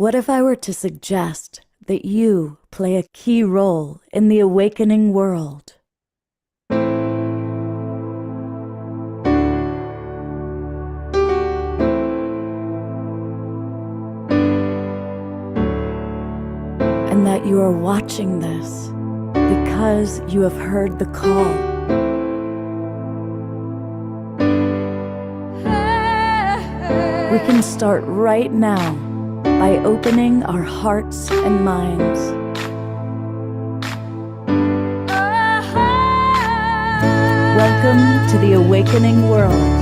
What if I were to suggest that you play a key role in the awakening world? And that you are watching this because you have heard the call. We can start right now by opening our hearts and minds. Welcome to the awakening world.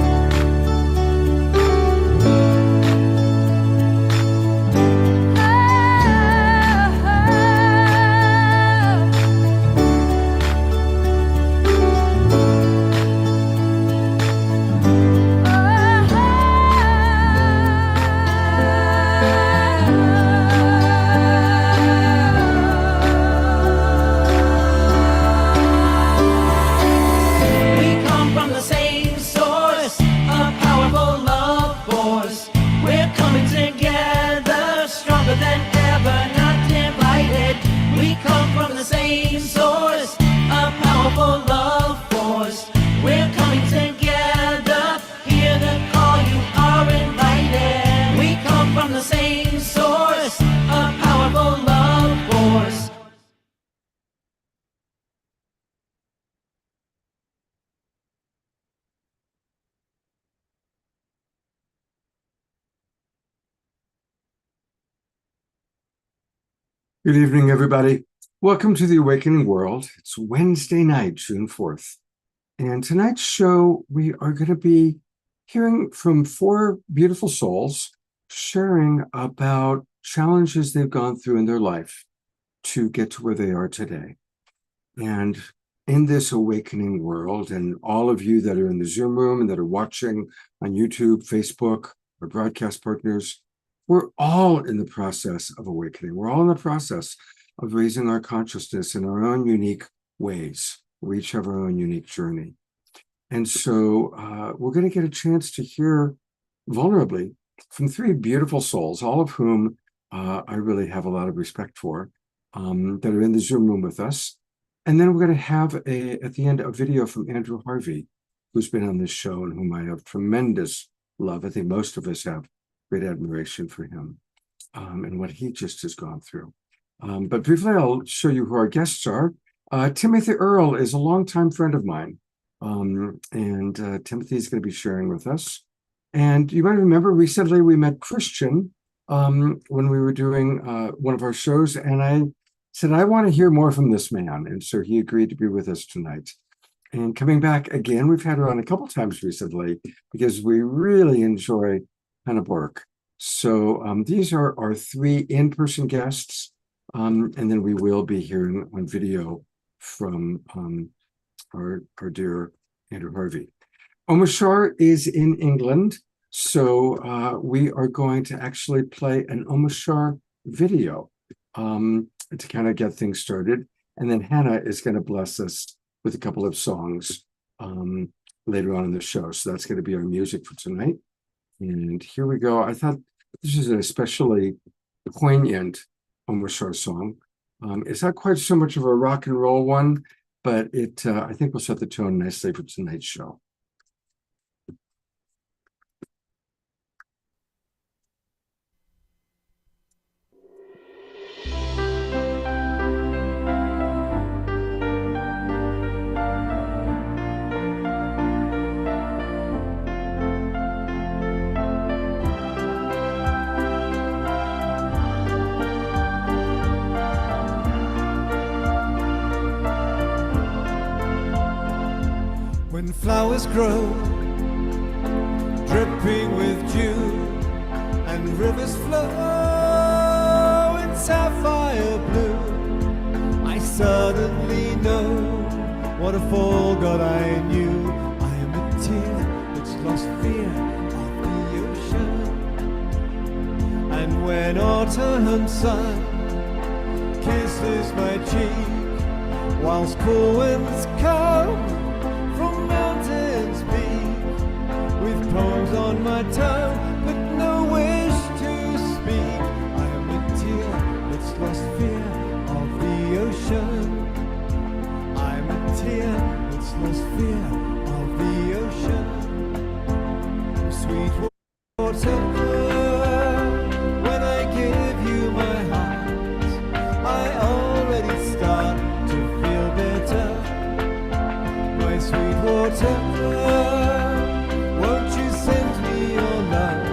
Good evening, everybody. Welcome to the Awakening World. It's Wednesday night, June 4th. And tonight's show, we are going to be hearing from four beautiful souls sharing about challenges they've gone through in their life to get to where they are today. And in this awakening world, and all of you that are in the Zoom room and that are watching on YouTube, Facebook, our broadcast partners, we're all in the process of awakening. We're all in the process of raising our consciousness in our own unique ways. We each have our own unique journey. And so we're going to get a chance to hear vulnerably from three beautiful souls, all of whom I really have a lot of respect for, that are in the Zoom room with us. And then we're going to have, at the end, a video from Andrew Harvey, who's been on this show and whom I have tremendous love. I think most of us have great admiration for him and what he just has gone through. But briefly, I'll show you who our guests are. Timothy Earl is a longtime friend of mine, and Timothy is going to be sharing with us. And you might remember recently we met Christian when we were doing one of our shows, and I said, I want to hear more from this man. And so he agreed to be with us tonight. And coming back again, we've had her on a couple times recently because we really enjoy Hannah Burke. So these are our three in-person guests, and then we will be hearing on video from our dear Andrew Harvey. Omashar is in England, so we are going to actually play an Omashar video to kind of get things started, and then Hannah is going to bless us with a couple of songs later on in the show. So that's going to be our music for tonight. And here we go. I thought this is an especially poignant Omashar song. It's not quite so much of a rock and roll one, but it I think will set the tone nicely for tonight's show. When flowers grow, dripping with dew, and rivers flow in sapphire blue, I suddenly know what a fall God I knew. I am a tear that's lost fear of the ocean. And when autumn sun kisses my cheek, whilst cool winds come from mountains peak, with poems on my tongue but no wish to speak, I am ocean. I'm a tear that's lost fear of the ocean. Sweet water, when I give you my heart, I already start to feel better. My sweet water, won't you send me your love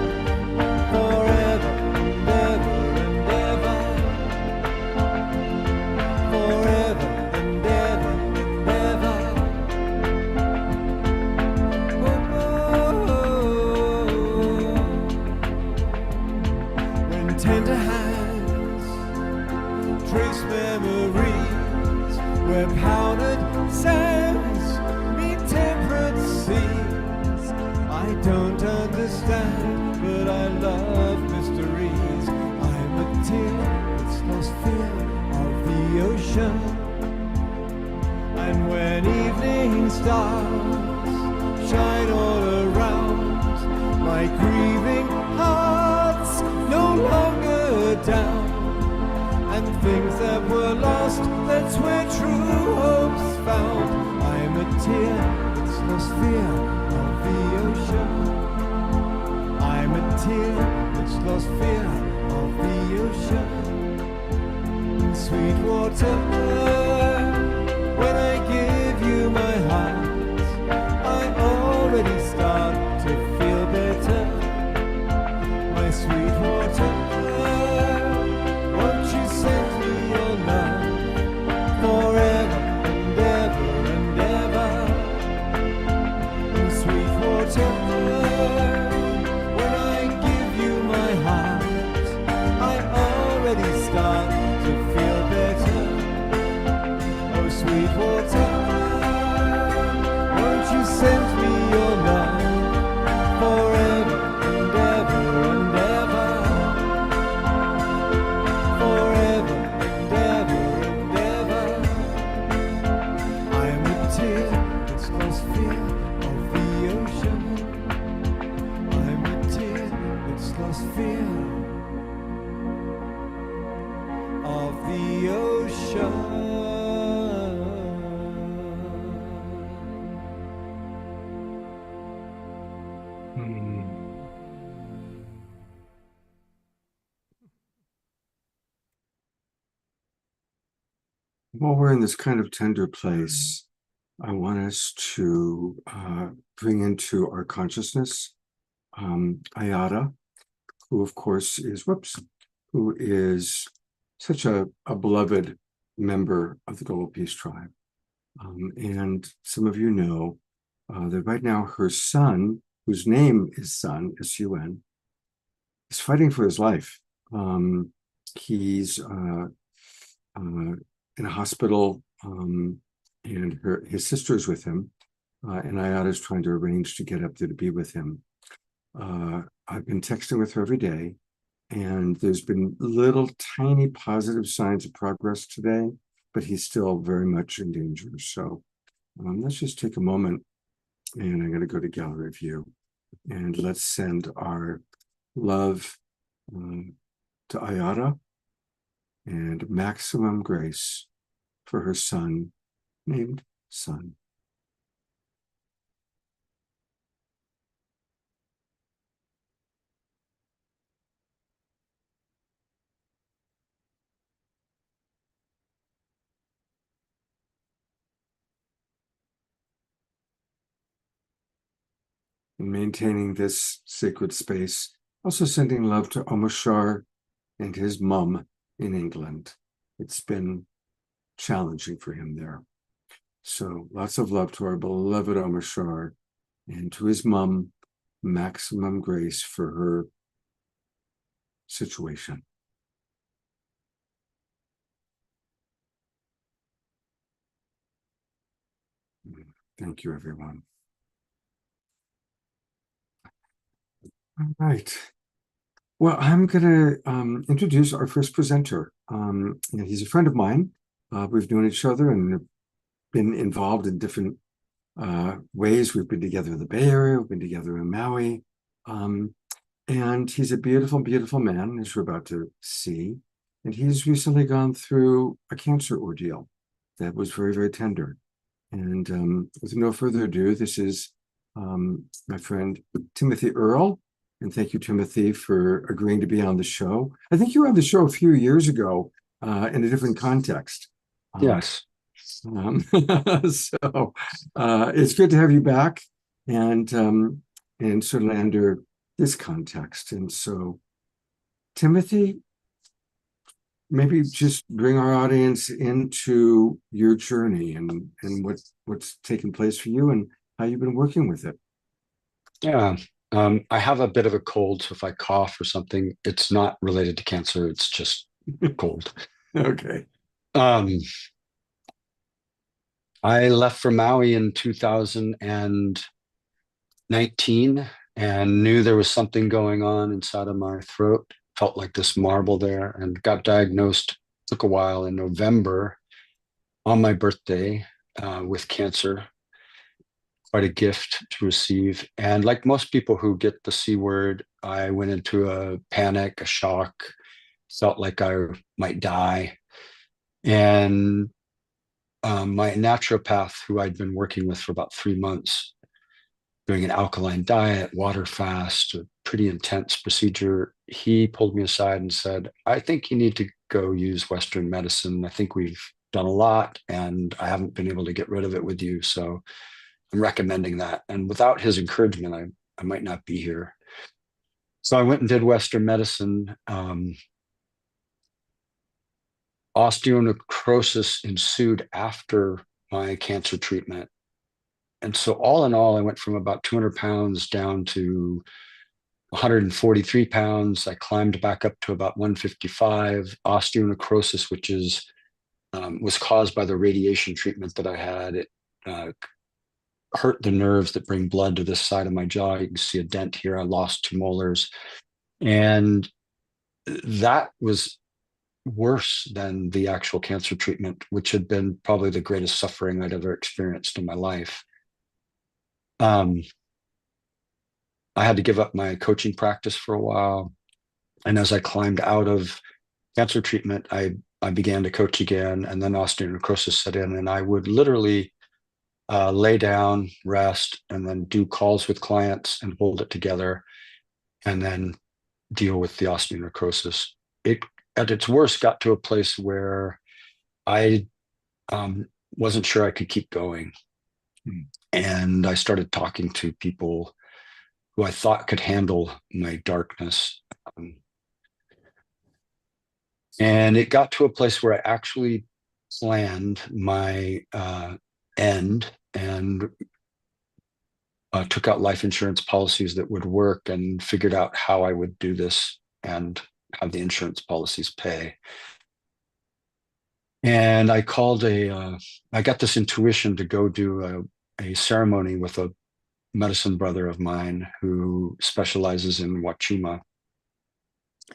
forever and ever and ever, forever and ever and ever. When tender hands trace memories where powdered sands meet temperate seas. I don't understand, but I love mysteries. I'm a tear that's lost fear of the ocean. And when evening stars shine all around, my grieving heart's no longer down. And things that were lost, that's where true hope's found. I'm a tear that's lost fear of the ocean. I'm a tear that's lost fear of the ocean. Sweet water, when I give you my heart, I already start to feel better. My sweet water, won't you send me your love forever and ever and ever? Sweet water, when I give you my heart, I already start to feel better. Oh, sweet water, won't you send me your love forever and ever and ever, forever and ever and ever. I'm a tear that's lost fear of the ocean. I'm a tear that's lost fear of the ocean. While we're in this kind of tender place, I want us to bring into our consciousness Ayada, who of course is, who is such a beloved member of the Global Peace Tribe. And some of you know that right now her son, whose name is Sun, S-U-N, is fighting for his life. He's in a hospital, and his sister is with him, and Ayada is trying to arrange to get up there to be with him. I've been texting with her every day, and there's been little tiny positive signs of progress today, but he's still very much in danger. So let's just take a moment, and I'm going to go to gallery view, and let's send our love to Ayada and maximum grace for her son named Sun. And maintaining this sacred space, also sending love to Omashar and his mum in England. It's been challenging for him there. So lots of love to our beloved Omashar and to his mum, maximum grace for her situation. Thank you, everyone. All right. Well, I'm going to introduce our first presenter. And he's a friend of mine. We've known each other and been involved in different ways. We've been together in the Bay Area. We've been together in Maui. And he's a beautiful, beautiful man, as you're about to see. and he's recently gone through a cancer ordeal that was very, very tender. And with no further ado, this is my friend Timothy Earl. And thank you, Timothy, for agreeing to be on the show. I think you were on the show a few years ago in a different context. Yes. So it's good to have you back, and certainly under this context. And so, Timothy, maybe just bring our audience into your journey and what's taken place for you and how you've been working with it. Yeah. I have a bit of a cold, so if I cough or something, it's not related to cancer. It's just cold. Okay. I left for Maui in 2019 and knew there was something going on inside of my throat. Felt like this marble there, and got diagnosed. Took a while in November on my birthday with cancer. Quite a gift to receive. And like most people who get the C word, I went into a panic, a shock, felt like I might die. And my naturopath, who I'd been working with for about 3 months, doing an alkaline diet, water fast, a pretty intense procedure, he pulled me aside and said, I think you need to go use Western medicine. I think we've done a lot and I haven't been able to get rid of it with you. So I'm recommending that. And without his encouragement, I might not be here. So I went and did Western medicine. Osteonecrosis ensued after my cancer treatment. And so all in all, I went from about 200 pounds down to 143 pounds. I climbed back up to about 155. Osteonecrosis, which is was caused by the radiation treatment that I had. It hurt the nerves that bring blood to this side of my jaw. You can see a dent here. I lost 2 molars. And that was worse than the actual cancer treatment, which had been probably the greatest suffering I'd ever experienced in my life. I had to give up my coaching practice for a while. And as I climbed out of cancer treatment, I began to coach again, and then osteonecrosis set in, and I would literally lay down, rest, and then do calls with clients and hold it together, and then deal with the osteonecrosis. It, at its worst, got to a place where I wasn't sure I could keep going. And I started talking to people who I thought could handle my darkness. And it got to a place where I actually planned my end and took out life insurance policies that would work and figured out how I would do this and have the insurance policies pay. And I called I got this intuition to go do a ceremony with a medicine brother of mine who specializes in Wachuma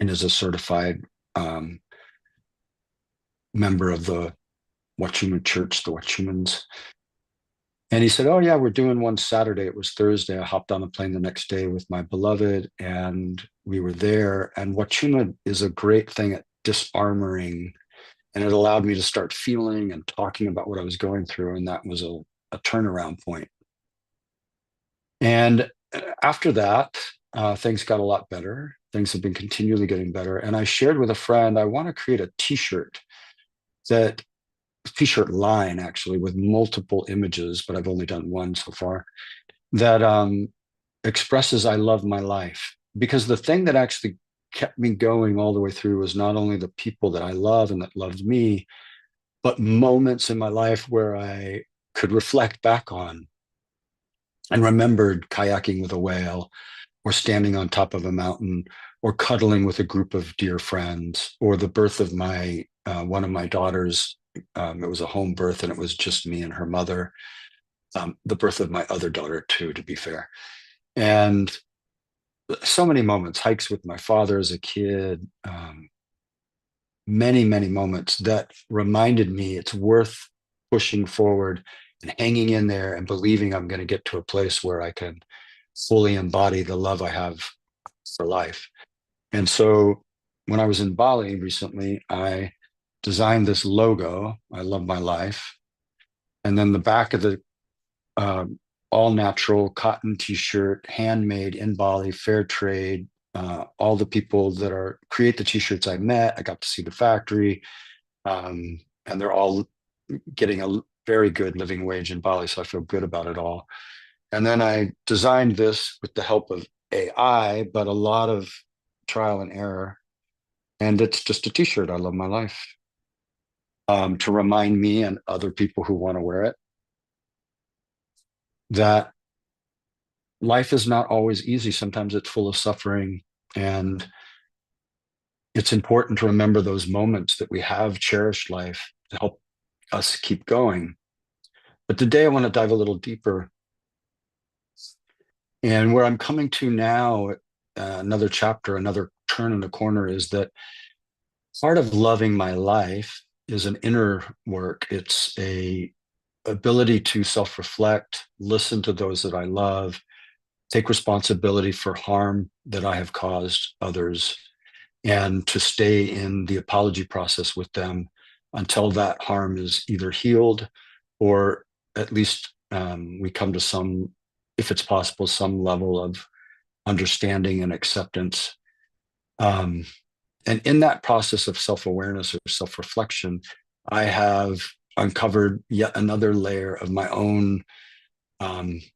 and is a certified member of the Wachuma Church, the Wachumans. And he said, oh yeah, we're doing one Saturday. It was Thursday. I hopped on the plane the next day with my beloved and we were there. And Wachuma is a great thing at disarmoring. And it allowed me to start feeling and talking about what I was going through. And that was a turnaround point. And after that, things got a lot better. Things have been continually getting better. And I shared with a friend, I want to create a t-shirt line actually with multiple images, but I've only done one so far, that expresses I love my life. Because the thing that actually kept me going all the way through was not only the people that I love and that loved me, but moments in my life where I could reflect back on and remembered kayaking with a whale, or standing on top of a mountain, or cuddling with a group of dear friends, or the birth of my one of my daughters. It was a home birth and it was just me and her mother. The birth of my other daughter too, to be fair. And so many moments, hikes with my father as a kid, many, many moments that reminded me it's worth pushing forward and hanging in there and believing I'm going to get to a place where I can fully embody the love I have for life. And so when I was in Bali recently, I designed this logo, I Love My Life. And then the back of the all natural cotton t-shirt, handmade in Bali, fair trade. All the people that create the t-shirts I met, I got to see the factory, and they're all getting a very good living wage in Bali, so I feel good about it all. And then I designed this with the help of AI, but a lot of trial and error. And it's just a t-shirt, I Love My Life, to remind me and other people who want to wear it that life is not always easy. Sometimes it's full of suffering, and it's important to remember those moments that we have cherished life to help us keep going. But today I want to dive a little deeper. And where I'm coming to now, another chapter, another turn in the corner, is that part of loving my life is an inner work. It's a ability to self-reflect, listen to those that I love, take responsibility for harm that I have caused others, and to stay in the apology process with them until that harm is either healed or at least we come to some, if it's possible, some level of understanding and acceptance. And in that process of self-awareness or self-reflection, I have uncovered yet another layer of my own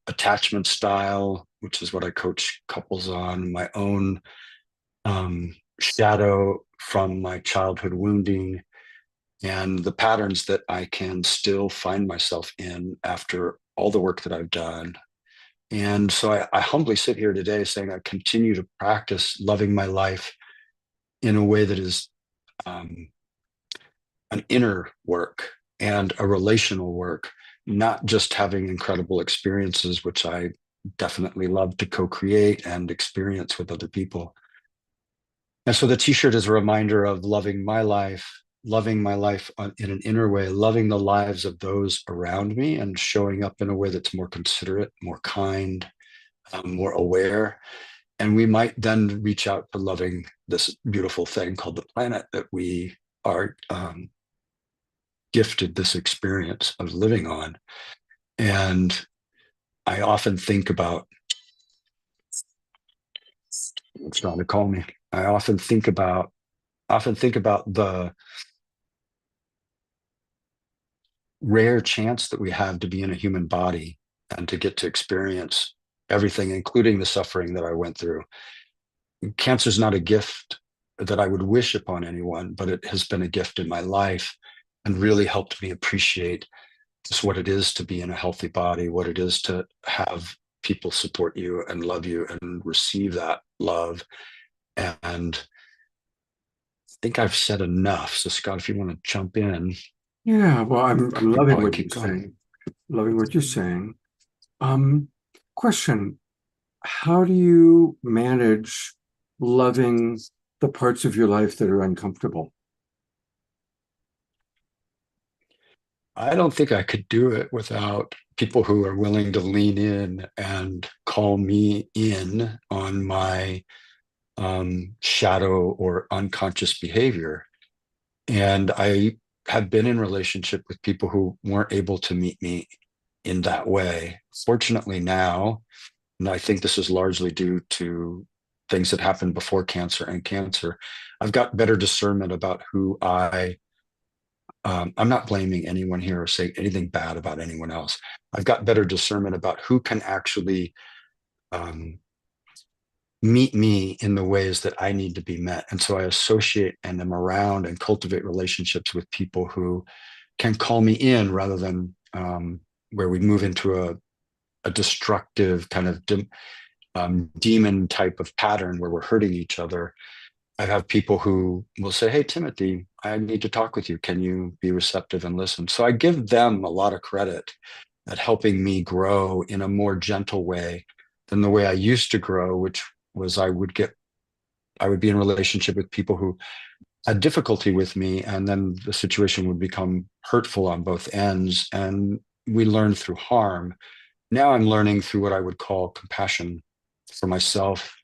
attachment style, which is what I coach couples on, my own shadow from my childhood wounding, and the patterns that I can still find myself in after all the work that I've done. And so I humbly sit here today saying I continue to practice loving my life in a way that is an inner work and a relational work, not just having incredible experiences, which I definitely love to co-create and experience with other people. And so the t-shirt is a reminder of loving my life in an inner way, loving the lives of those around me and showing up in a way that's more considerate, more kind, more aware. And we might then reach out to loving this beautiful thing called the planet that we are gifted this experience of living on. And I often think about, it's trying to call me. I often think about the rare chance that we have to be in a human body and to get to experience everything, including the suffering that I went through. Cancer is not a gift that I would wish upon anyone, but it has been a gift in my life and really helped me appreciate just what it is to be in a healthy body, what it is to have people support you and love you and receive that love. And I think I've said enough. So Scott, if you want to jump in. Yeah, well, I'm loving what keep you're going. saying. Loving what you're saying. Question: how do you manage loving the parts of your life that are uncomfortable? I don't think I could do it without people who are willing to lean in and call me in on my shadow or unconscious behavior. And I have been in relationship with people who weren't able to meet me in that way. Fortunately now, and I think this is largely due to things that happened before cancer and cancer, I've got better discernment about who I'm not blaming anyone here or saying anything bad about anyone else. I've got better discernment about who can actually meet me in the ways that I need to be met. And so I associate and am around and cultivate relationships with people who can call me in rather than where we move into a destructive kind of demon type of pattern where we're hurting each other. I have people who will say, hey, Timothy, I need to talk with you. Can you be receptive and listen? So I give them a lot of credit at helping me grow in a more gentle way than the way I used to grow, which was I would be in a relationship with people who had difficulty with me, and then the situation would become hurtful on both ends. And we learned through harm. Now I'm learning through what I would call compassion for myself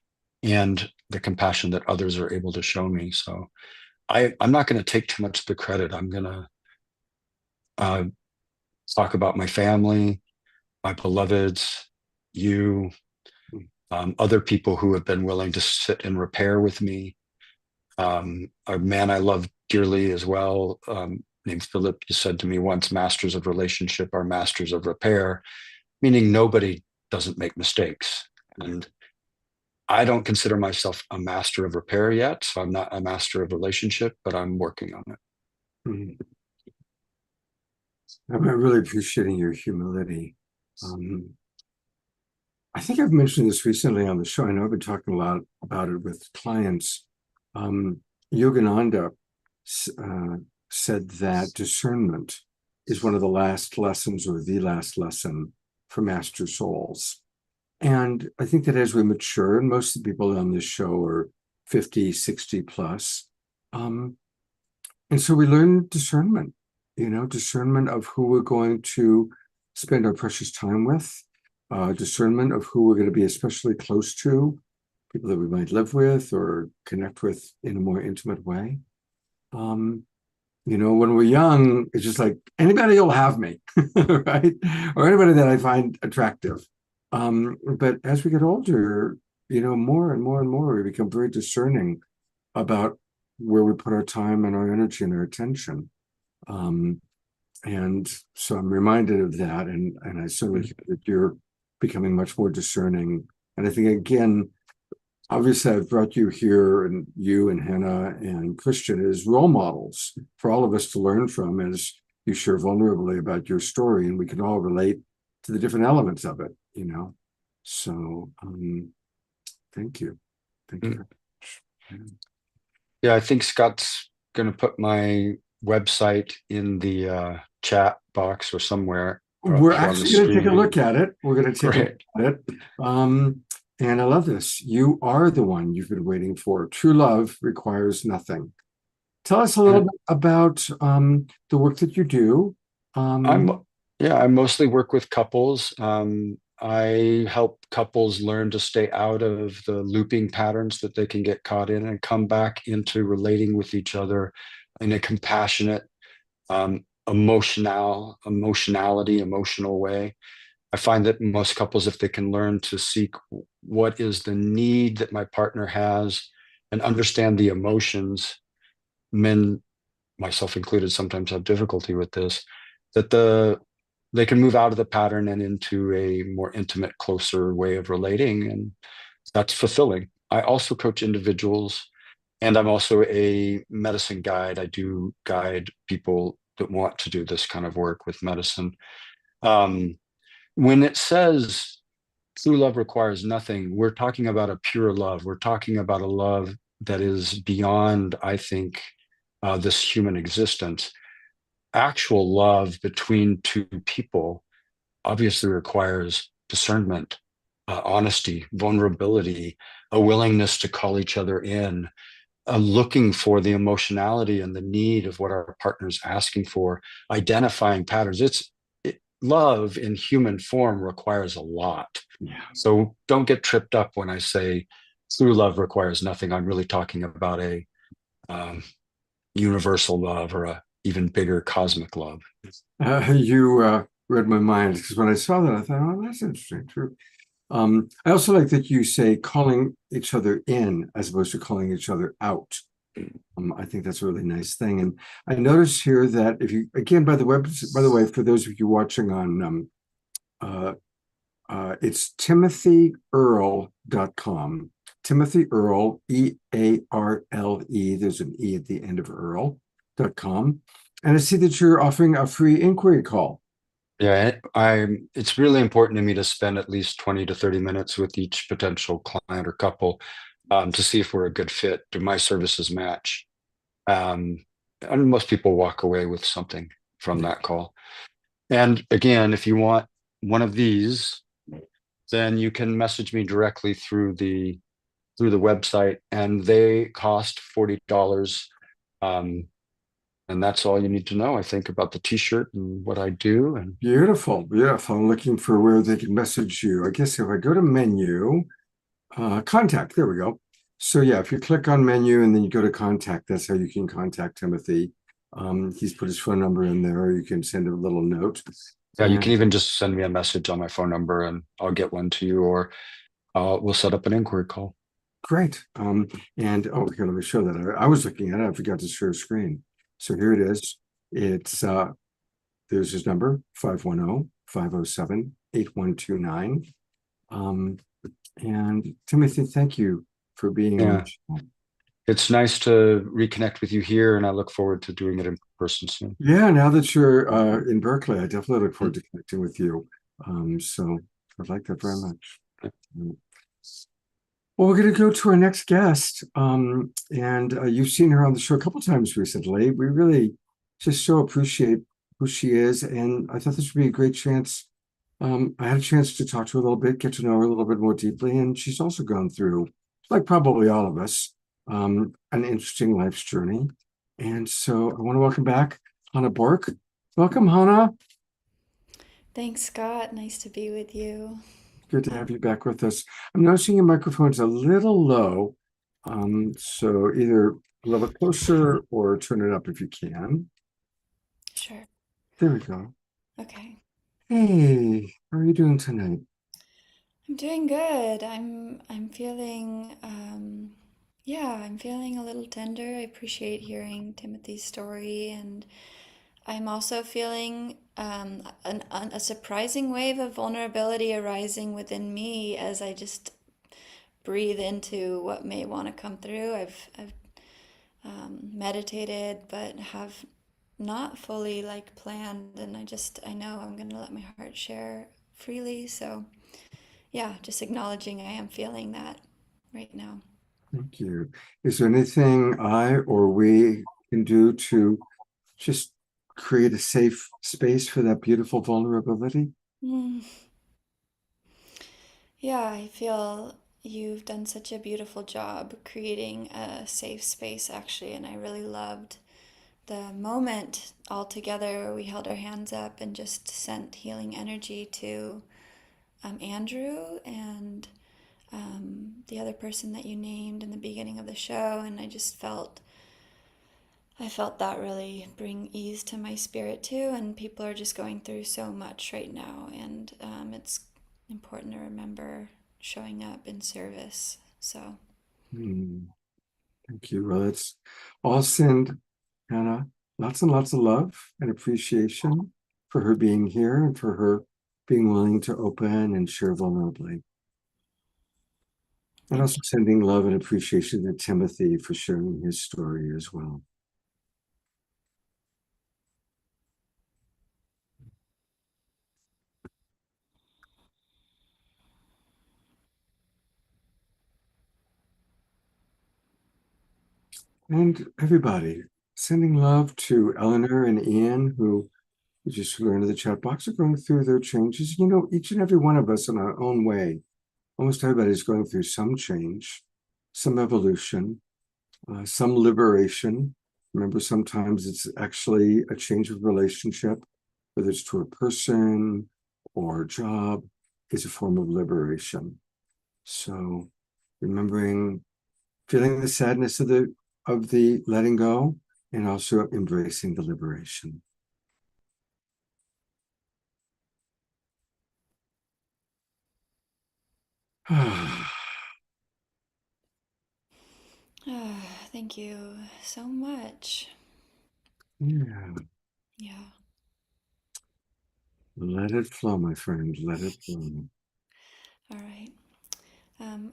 and the compassion that others are able to show me. So I'm not going to take too much of the credit. I'm going to talk about my family, my beloveds, you, other people who have been willing to sit and repair with me. A man I love dearly as well, named Philip, he said to me once, masters of relationship are masters of repair, meaning nobody doesn't make mistakes. And I don't consider myself a master of repair yet, so I'm not a master of relationship, but I'm working on it. Mhm. I'm really appreciating your humility. I think I've mentioned this recently on the show. I know I've been talking a lot about it with clients. Yogananda said that discernment is one of the last lessons, or the last lesson, for master souls. And I think that as we mature, and most of the people on this show are 50, 60 plus, and so we learn discernment, discernment of who we're going to spend our precious time with, discernment of who we're going to be especially close to, people that we might live with or connect with in a more intimate way. When we're young, it's just like anybody will have me, right? Or anybody that I find attractive. But as we get older, more and more and more, we become very discerning about where we put our time and our energy and our attention. And so I'm reminded of that. And I certainly hear that you're becoming much more discerning. And I think, again, obviously I've brought you here, and you and Hannah and Christian, as role models for all of us to learn from as you share vulnerably about your story, and we can all relate to the different elements of it, So thank you. Thank you very much. Yeah, I think Scott's going to put my website in the chat box or somewhere. We're actually going to take a look at it. We're going to take Great. a look at it. And I love this. You are the one you've been waiting for. True love requires nothing. Tell us a little bit about the work that you do. I mostly work with couples. I help couples learn to stay out of the looping patterns that they can get caught in and come back into relating with each other in a compassionate, emotional way. I find that most couples, if they can learn to seek what is the need that my partner has and understand the emotions, men, myself included, sometimes have difficulty with this, that they can move out of the pattern and into a more intimate, closer way of relating. And that's fulfilling. I also coach individuals, and I'm also a medicine guide. I do guide people that want to do this kind of work with medicine. When it says true love requires nothing, we're talking about a pure love. We're talking about a love that is beyond, I think, this human existence. Actual love between two people obviously requires discernment, honesty, vulnerability, a willingness to call each other in, looking for the emotionality and the need of what our partner's asking for, identifying patterns. Love in human form requires a lot. Yeah. So don't get tripped up when I say true love requires nothing. I'm really talking about a universal love, or a even bigger cosmic love. You read my mind, because when I saw that, I thought, oh, that's interesting. True. I also like that you say calling each other in as opposed to calling each other out. I think that's a really nice thing. And I noticed here that if you, again, by the way, for those of you watching on, it's TimothyEarle.com. Timothy Earle, E-A-R-L-E. There's an E at the end of Earle.com. And I see that you're offering a free inquiry call. Yeah, it's really important to me to spend at least 20 to 30 minutes with each potential client or couple to see if we're a good fit. Do my services match? And most people walk away with something from that call. And again, if you want one of these, then you can message me directly through the website, and they cost $40. And that's all you need to know, I think, about the t-shirt and what I do. And Beautiful. I'm looking for where they can message you. I guess if I go to menu, contact, there we go. So yeah, if you click on menu and then you go to contact, that's how you can contact Timothy. He's put his phone number in there, or you can send a little note. Yeah, you And can even just send me a message on my phone number and I'll get one to you, or we'll set up an inquiry call. great. And oh, here, let me show that. I was looking at it. I forgot to share screen. So here it is. It's there's his number, 510-507-8129. And Timothy, thank you for being on the Yeah, show. it's nice to reconnect with you here, and I look forward to doing it in person soon. Yeah, now that you're in Berkeley, I definitely look forward to connecting with you. So I'd like that very much. Well, we're going to go to our next guest. And you've seen her on the show a couple times recently. We really just so appreciate who she is. And I thought this would be a great chance. I had a chance to talk to her a little bit, get to know her a little bit more deeply. And she's also gone through, like probably all of us, an interesting life's journey. And so I want to welcome back Hannah Bork. Welcome, Hannah. Thanks, Scott. Nice to be with you. Good to have you back with us. I'm noticing your microphone's a little low. So either a little bit closer or turn it up if you can. Sure. There we go. Okay. Hey, how are you doing tonight? I'm doing good. I'm feeling yeah, I'm feeling a little tender. I appreciate hearing Timothy's story, and I'm also feeling a surprising wave of vulnerability arising within me as I just breathe into what may want to come through. I've meditated, but have not fully like planned, and I know I'm gonna let my heart share freely. So yeah, just acknowledging I am feeling that right now. Thank you. Is there anything I or we can do to just create a safe space for that beautiful vulnerability? Mm. Yeah, I feel you've done such a beautiful job creating a safe space, actually, and I really loved the moment all together where we held our hands up and just sent healing energy to Andrew and the other person that you named in the beginning of the show, and I felt that really bring ease to my spirit too. And people are just going through so much right now, and it's important to remember showing up in service. So, Hmm, thank you. Well, let's all send Hannah lots and lots of love and appreciation for her being here and for her being willing to open and share vulnerably. And thank also sending love and appreciation to Timothy for sharing his story as well. And everybody, sending love to Eleanor and Ian, who we just learned in the chat box are going through their changes. You know, each and every one of us in our own way, almost everybody's going through some change, some evolution, some liberation. Remember, sometimes it's actually a change of relationship, whether it's to a person or a job, is a form of liberation. So remembering, feeling the sadness of the letting go, and also embracing the liberation. thank you so much. Yeah, Yeah. let it flow, my friend. Let it flow. All right.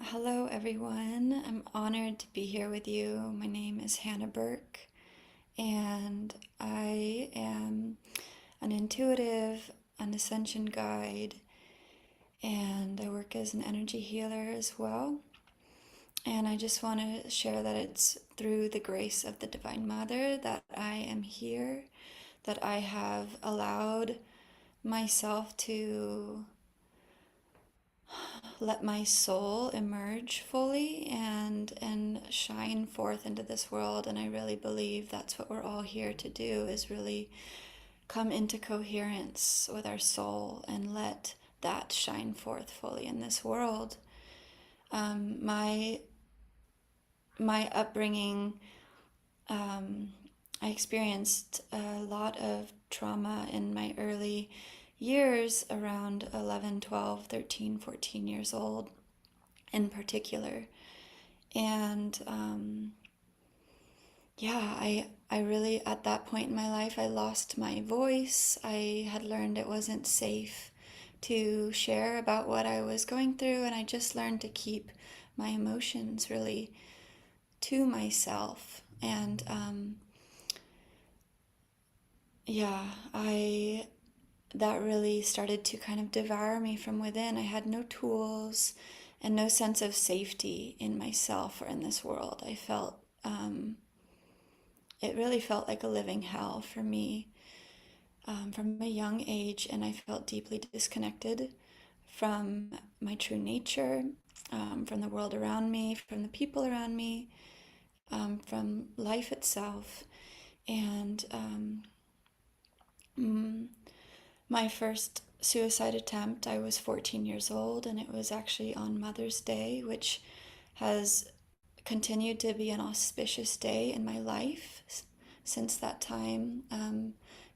Hello, everyone. I'm honored to be here with you. My name is Hannah Burke, and I am an intuitive, an ascension guide, and I work as an energy healer as well. And I just want to share that it's through the grace of the Divine Mother that I am here, that I have allowed myself to let my soul emerge fully and shine forth into this world. And I really believe that's what we're all here to do, is really come into coherence with our soul and let that shine forth fully in this world. My my upbringing, I experienced a lot of trauma in my early years, around 11, 12, 13, 14 years old in particular. And yeah, I really, at that point in my life, I lost my voice. I had learned it wasn't safe to share about what I was going through, and I just learned to keep my emotions really to myself. And yeah, that really started to kind of devour me from within. I had no tools and no sense of safety in myself or in this world. I felt it really felt like a living hell for me from a young age, and I felt deeply disconnected from my true nature, from the world around me, from the people around me, from life itself. And my first suicide attempt, I was 14 years old, and it was actually on Mother's Day, which has continued to be an auspicious day in my life since that time,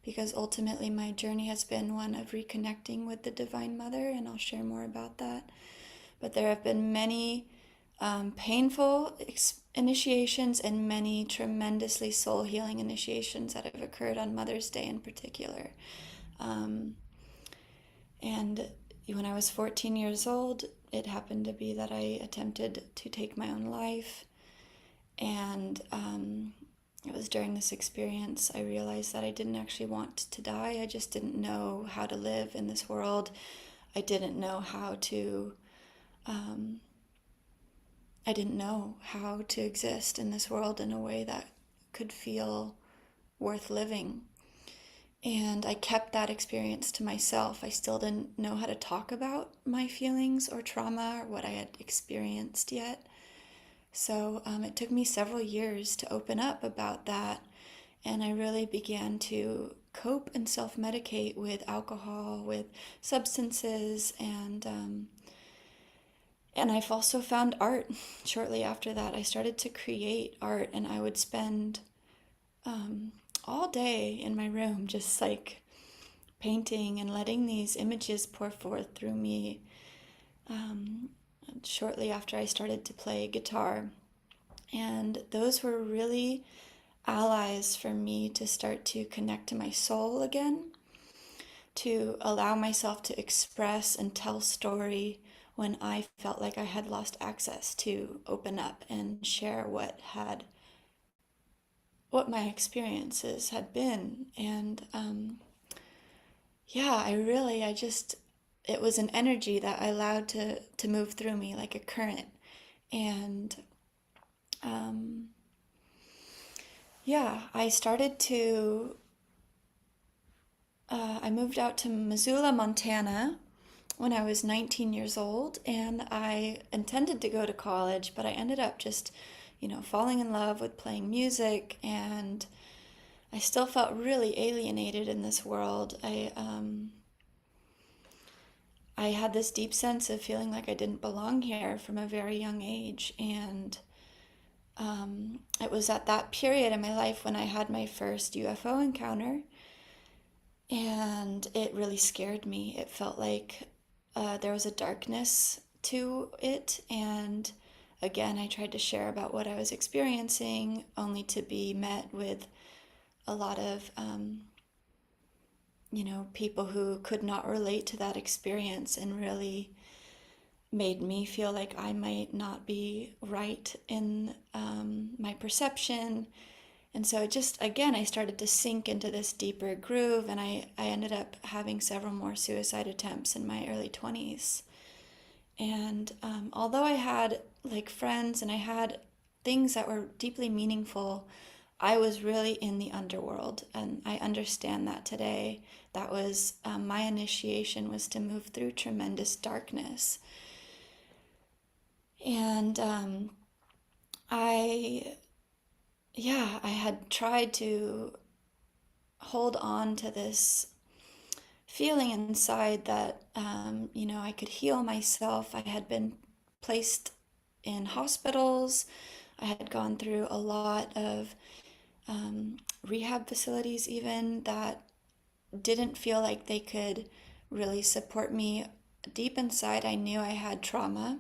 because ultimately my journey has been one of reconnecting with the Divine Mother, and I'll share more about that. But there have been many painful initiations and many tremendously soul healing initiations that have occurred on Mother's Day in particular. And when I was 14 years old, it happened to be that I attempted to take my own life. And it was during this experience I realized that I didn't actually want to die. I just didn't know how to live in this world. I didn't know how to exist in this world in a way that could feel worth living. And I kept that experience to myself. I still didn't know how to talk about my feelings or trauma or what I had experienced yet. So it took me several years to open up about that. And I really began to cope and self-medicate with alcohol, with substances, and I've also found art. Shortly after that, I started to create art, and I would spend all day in my room just like painting and letting these images pour forth through me. Shortly after, I started to play guitar, and those were really allies for me to start to connect to my soul again, to allow myself to express and tell story when I felt like I had lost access, to open up and share what my experiences had been. And yeah, it was an energy that I allowed to move through me like a current. And yeah, I moved out to Missoula, Montana when I was 19 years old, and I intended to go to college, but I ended up just, falling in love with playing music, and I still felt really alienated in this world. I had this deep sense of feeling like I didn't belong here from a very young age, and it was at that period in my life when I had my first UFO encounter, and it really scared me. It felt like there was a darkness to it, and again, I tried to share about what I was experiencing, only to be met with a lot of people who could not relate to that experience, and really made me feel like I might not be right in my perception. And so I started to sink into this deeper groove, and I ended up having several more suicide attempts in my early 20s. And although I had like friends and I had things that were deeply meaningful, I was really in the underworld, and I understand that today. That was my initiation, was to move through tremendous darkness. And I had tried to hold on to this feeling inside that, I could heal myself. I had been placed in hospitals. I had gone through a lot of rehab facilities, even that didn't feel like they could really support me. Deep inside, I knew I had trauma,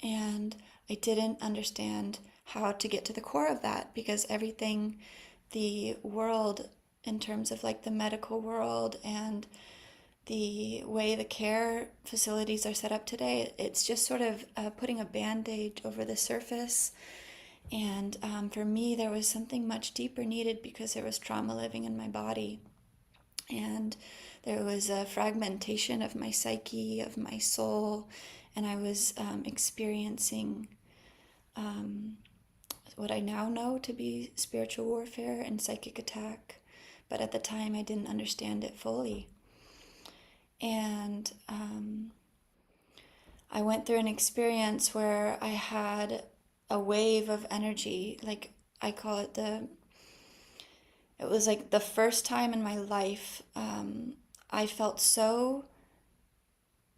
and I didn't understand how to get to the core of that, because everything the world, in terms of like the medical world and the way the care facilities are set up today, it's just sort of putting a band-aid over the surface. And for me, there was something much deeper needed, because there was trauma living in my body. And there was a fragmentation of my psyche, of my soul, and I was experiencing what I now know to be spiritual warfare and psychic attack. But at the time, I didn't understand it fully. And I went through an experience where I had a wave of energy, like I call it it was like the first time in my life I felt so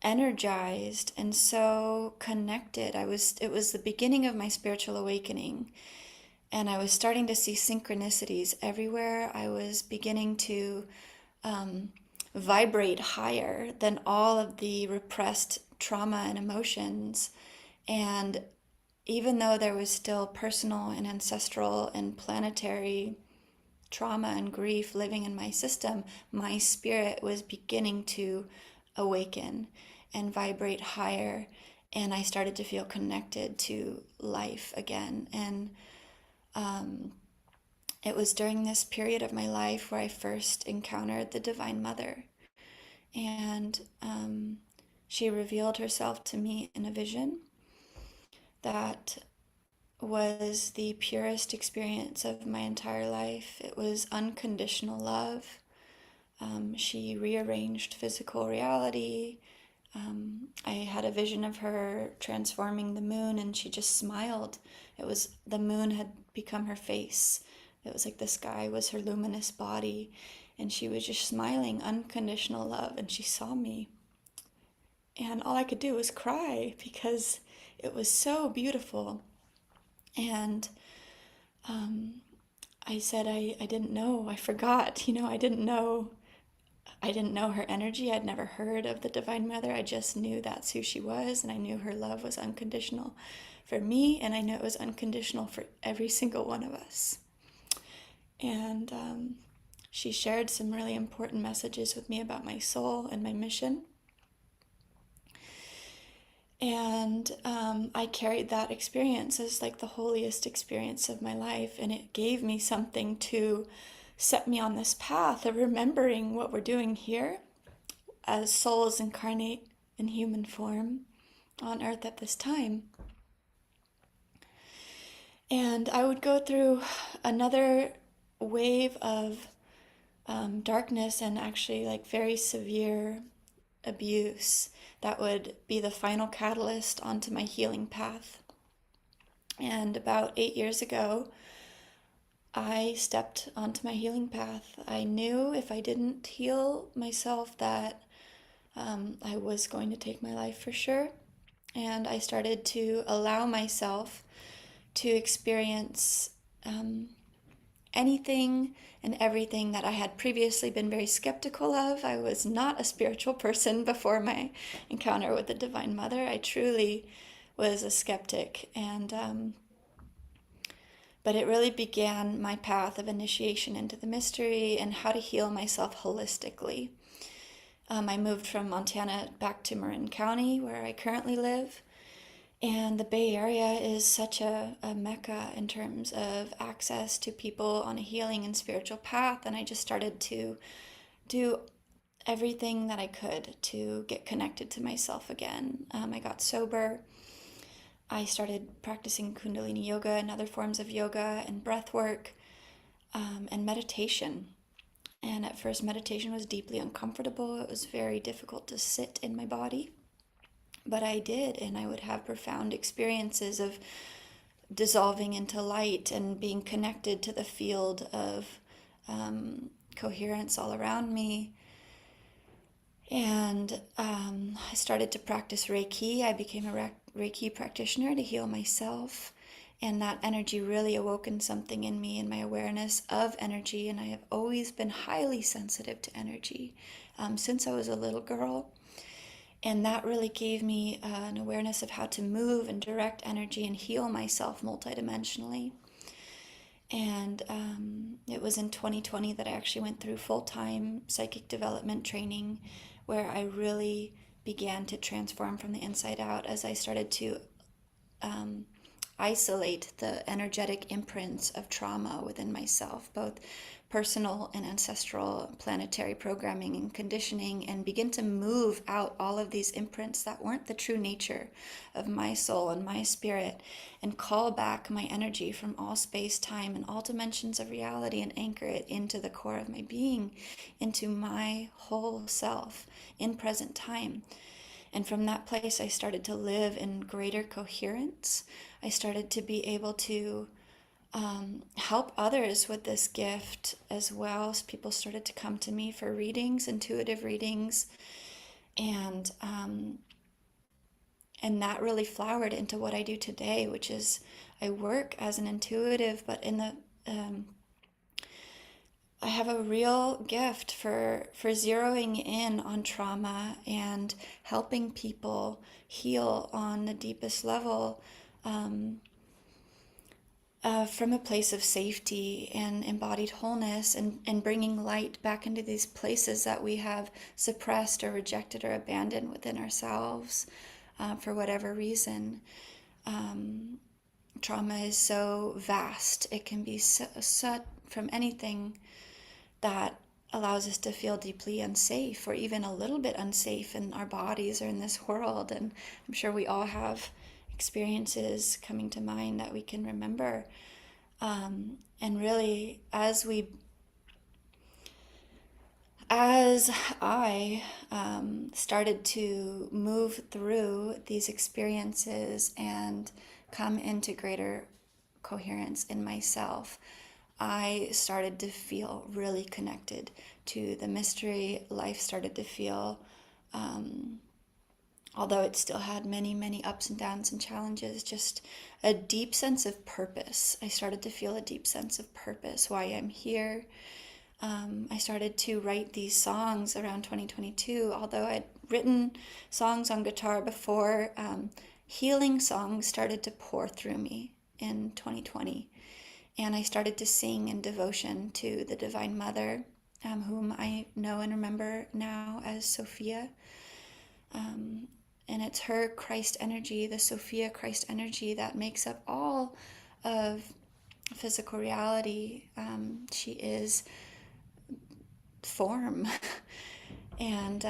energized and so connected. It was the beginning of my spiritual awakening, and I was starting to see synchronicities everywhere. I was beginning to vibrate higher than all of the repressed trauma and emotions. And even though there was still personal and ancestral and planetary trauma and grief living in my system, my spirit was beginning to awaken and vibrate higher. And I started to feel connected to life again. And it was during this period of my life where I first encountered the Divine Mother. And she revealed herself to me in a vision that was the purest experience of my entire life. It was unconditional love. She rearranged physical reality. I had a vision of her transforming the moon, and she just smiled. The moon had become her face. It was like the sky was her luminous body, and she was just smiling unconditional love, and she saw me. And all I could do was cry, because it was so beautiful. And I said, I didn't know, I forgot, I didn't know her energy. I'd never heard of the Divine Mother. I just knew that's who she was, and I knew her love was unconditional for me, and I knew it was unconditional for every single one of us. And she shared some really important messages with me about my soul and my mission. And I carried that experience as like the holiest experience of my life, and it gave me something to set me on this path of remembering what we're doing here as souls incarnate in human form on earth at this time. And I would go through another wave of darkness, and actually like very severe abuse that would be the final catalyst onto my healing path. And about 8 years ago, I stepped onto my healing path. I knew if I didn't heal myself that I was going to take my life for sure. And I started to allow myself to experience anything and everything that I had previously been very skeptical of. I was not a spiritual person before my encounter with the Divine Mother. I truly was a skeptic, and but it really began my path of initiation into the mystery and how to heal myself holistically. I moved from Montana back to Marin County, where I currently live. And the Bay Area is such a mecca in terms of access to people on a healing and spiritual path. And I just started to do everything that I could to get connected to myself again. I got sober. I started practicing Kundalini yoga and other forms of yoga and breath work and meditation. And at first, meditation was deeply uncomfortable. It was very difficult to sit in my body. But I did, and I would have profound experiences of dissolving into light and being connected to the field of coherence all around me. And I started to practice Reiki. I became a Reiki practitioner to heal myself. And that energy really awoken something in me in my awareness of energy. And I have always been highly sensitive to energy since I was a little girl. And that really gave me an awareness of how to move and direct energy and heal myself multidimensionally. And it was in 2020 that I actually went through full-time psychic development training, where I really began to transform from the inside out as I started to isolate the energetic imprints of trauma within myself, both personal and ancestral planetary programming and conditioning, and begin to move out all of these imprints that weren't the true nature of my soul and my spirit, and call back my energy from all space, time, and all dimensions of reality, and anchor it into the core of my being, into my whole self in present time. And from that place, I started to live in greater coherence. I started to be able to help others with this gift as well. So people started to come to me for readings, intuitive readings, and that really flowered into what I do today, which is I work as an intuitive, but in the I have a real gift for zeroing in on trauma and helping people heal on the deepest level, from a place of safety and embodied wholeness, and bringing light back into these places that we have suppressed or rejected or abandoned within ourselves for whatever reason. Trauma is so vast. It can be so from anything that allows us to feel deeply unsafe, or even a little bit unsafe in our bodies or in this world. And I'm sure we all have experiences coming to mind that we can remember. And really, as I started to move through these experiences and come into greater coherence in myself, I started to feel really connected to the mystery. Life started to feel, although it still had many, many ups and downs and challenges, just a deep sense of purpose. I started to feel a deep sense of purpose, why I'm here. I started to write these songs around 2022, although I'd written songs on guitar before. Healing songs started to pour through me in 2020. And I started to sing in devotion to the Divine Mother, whom I know and remember now as Sophia. And it's her Christ energy, the Sophia Christ energy, that makes up all of physical reality. She is form. And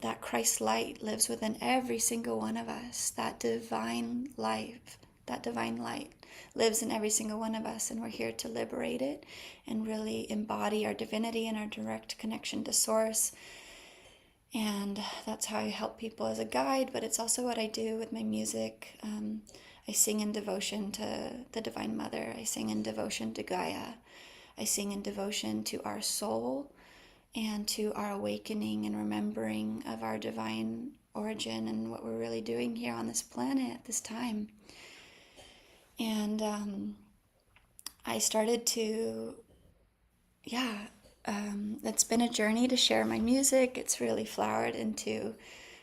that Christ light lives within every single one of us. That divine life, that divine light lives in every single one of us, and we're here to liberate it and really embody our divinity and our direct connection to Source. And that's how I help people as a guide, but it's also what I do with my music. I sing in devotion to the Divine Mother. I sing in devotion to Gaia. I sing in devotion to our soul and to our awakening and remembering of our divine origin and what we're really doing here on this planet at this time. And I started to, it's been a journey to share my music. It's really flowered into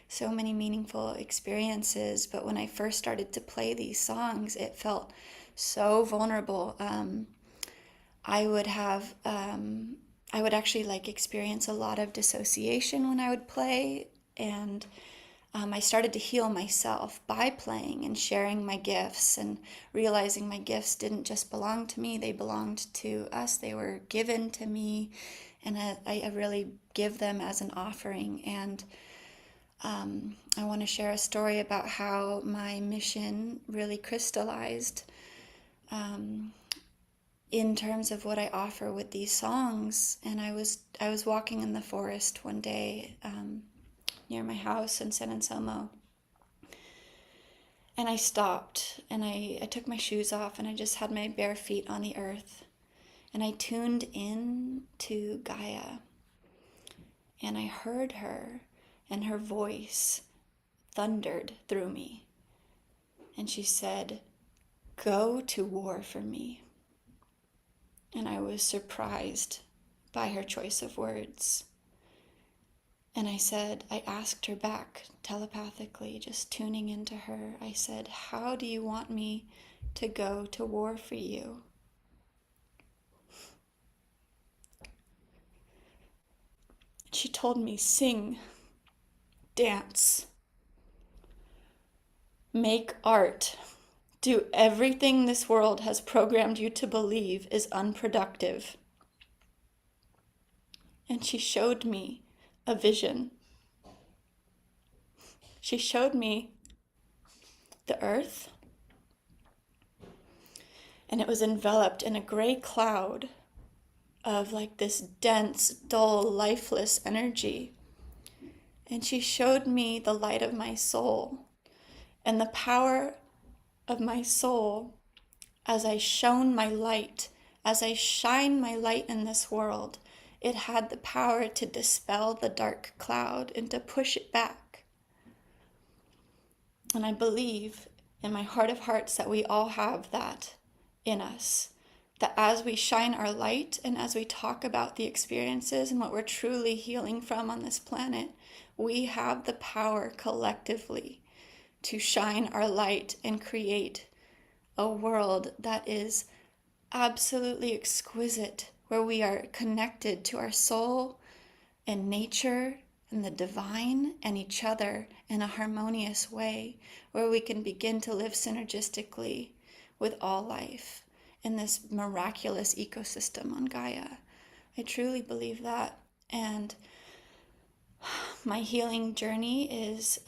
so many meaningful experiences. But when I first started to play these songs, it felt so vulnerable. I would actually experience a lot of dissociation when I would play, and I started to heal myself by playing and sharing my gifts, and realizing my gifts didn't just belong to me, they belonged to us. They were given to me, and I really give them as an offering. And I want to share a story about how my mission really crystallized in terms of what I offer with these songs. And I was walking in the forest one day near my house in San Anselmo, and I stopped, and I took my shoes off, and I just had my bare feet on the earth, and I tuned in to Gaia, and I heard her, and her voice thundered through me. And she said, "Go to war for me." And I was surprised by her choice of words. And I asked her back telepathically, just tuning into her. I said, "How do you want me to go to war for you?" She told me, "Sing, dance, make art, do everything this world has programmed you to believe is unproductive." And she showed me a vision. She showed me the earth, and it was enveloped in a gray cloud of like this dense, dull, lifeless energy. And she showed me the light of my soul and the power of my soul as I shone my light, as I shine my light in this world. It had the power to dispel the dark cloud and to push it back. And I believe in my heart of hearts that we all have that in us. That as we shine our light and as we talk about the experiences and what we're truly healing from on this planet, we have the power collectively to shine our light and create a world that is absolutely exquisite, where we are connected to our soul and nature and the divine and each other in a harmonious way, where we can begin to live synergistically with all life in this miraculous ecosystem on Gaia. I truly believe that. And my healing journey is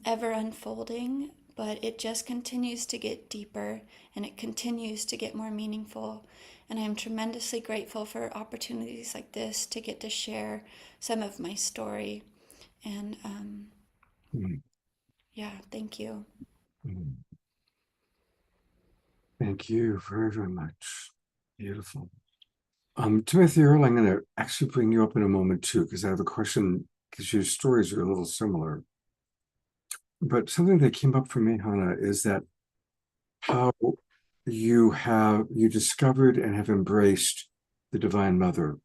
ever unfolding, but it just continues to get deeper and it continues to get more meaningful. And I am tremendously grateful for opportunities like this to get to share some of my story. And Mm, yeah, thank you. mm. Thank you very, very much. Beautiful. Timothy Earl, I'm going to actually bring you up in a moment too, because I have a question, because your stories are a little similar. But something that came up for me, Hannah, is that how you discovered and have embraced the Divine Mother.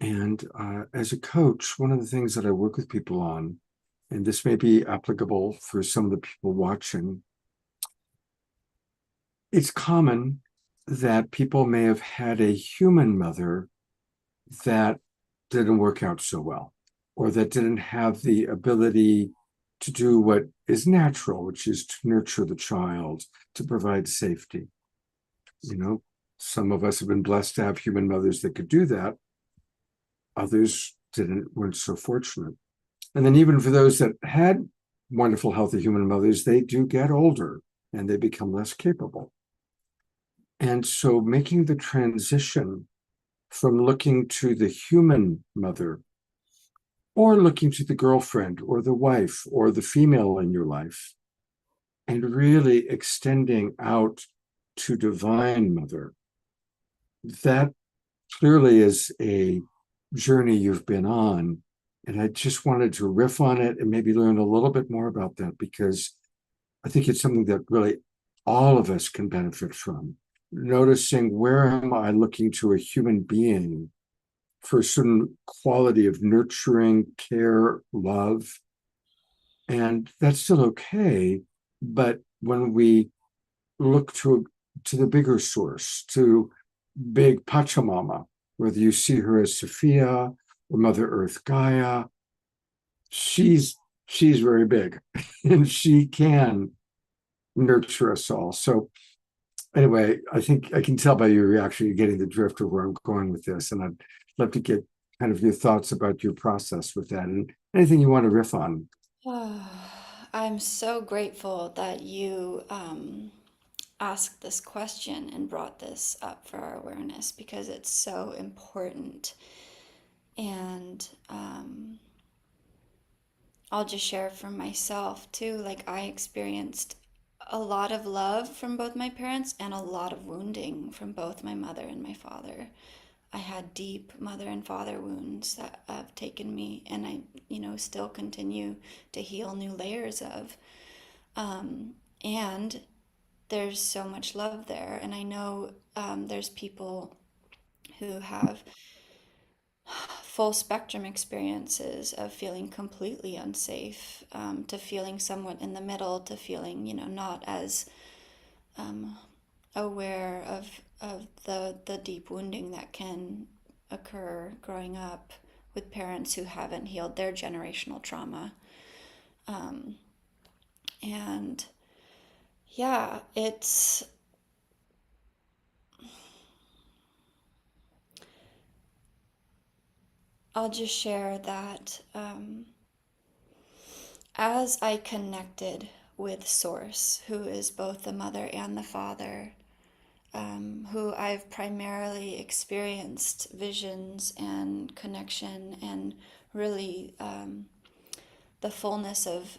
And as a coach, one of the things that I work with people on, and this may be applicable for some of the people watching, it's common that people may have had a human mother that didn't work out so well, or that didn't have the ability to do what is natural, which is to nurture the child, to provide safety. You know, some of us have been blessed to have human mothers that could do that. Others weren't so fortunate. And then even for those that had wonderful, healthy human mothers, they do get older and they become less capable. And so making the transition from looking to the human mother, or looking to the girlfriend or the wife or the female in your life, and really extending out to Divine Mother, that clearly is a journey you've been on. And I just wanted to riff on it and maybe learn a little bit more about that, because I think it's something that really all of us can benefit from. Noticing, where am I looking to a human being for a certain quality of nurturing, care, love? And that's still okay. But when we look to the bigger source, to big Pachamama, whether you see her as Sophia or Mother Earth Gaia, she's very big and she can nurture us all. So anyway, I think I can tell by your reaction, you're getting the drift of where I'm going with this. And I'd love to get kind of your thoughts about your process with that and anything you want to riff on. I'm so grateful that you asked this question and brought this up for our awareness, because it's so important. And I'll just share from myself too. Like, I experienced a lot of love from both my parents and a lot of wounding from both my mother and my father. I had deep mother and father wounds that have taken me, and I, still continue to heal new layers of. And there's so much love there. And I know there's people who have full spectrum experiences of feeling completely unsafe, to feeling somewhat in the middle, to feeling, not as aware of the deep wounding that can occur growing up with parents who haven't healed their generational trauma. And yeah, I'll just share that as I connected with Source, who is both the mother and the father, who I've primarily experienced visions and connection and really the fullness of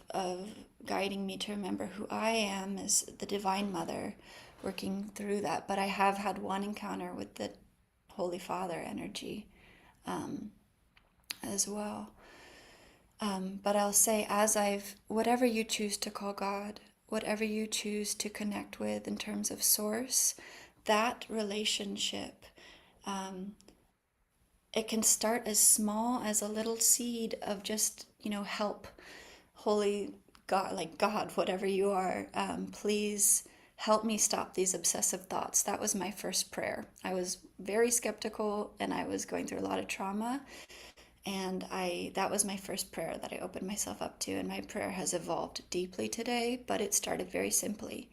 guiding me to remember who I am as the Divine Mother, working through that. But I have had one encounter with the Holy Father energy as well. But I'll say, whatever you choose to call God, whatever you choose to connect with in terms of Source, that relationship, it can start as small as a little seed of just, help, Holy God, like God, whatever you are, please help me stop these obsessive thoughts. That was my first prayer. I was very skeptical and I was going through a lot of trauma. And that was my first prayer that I opened myself up to. And my prayer has evolved deeply today, but it started very simply,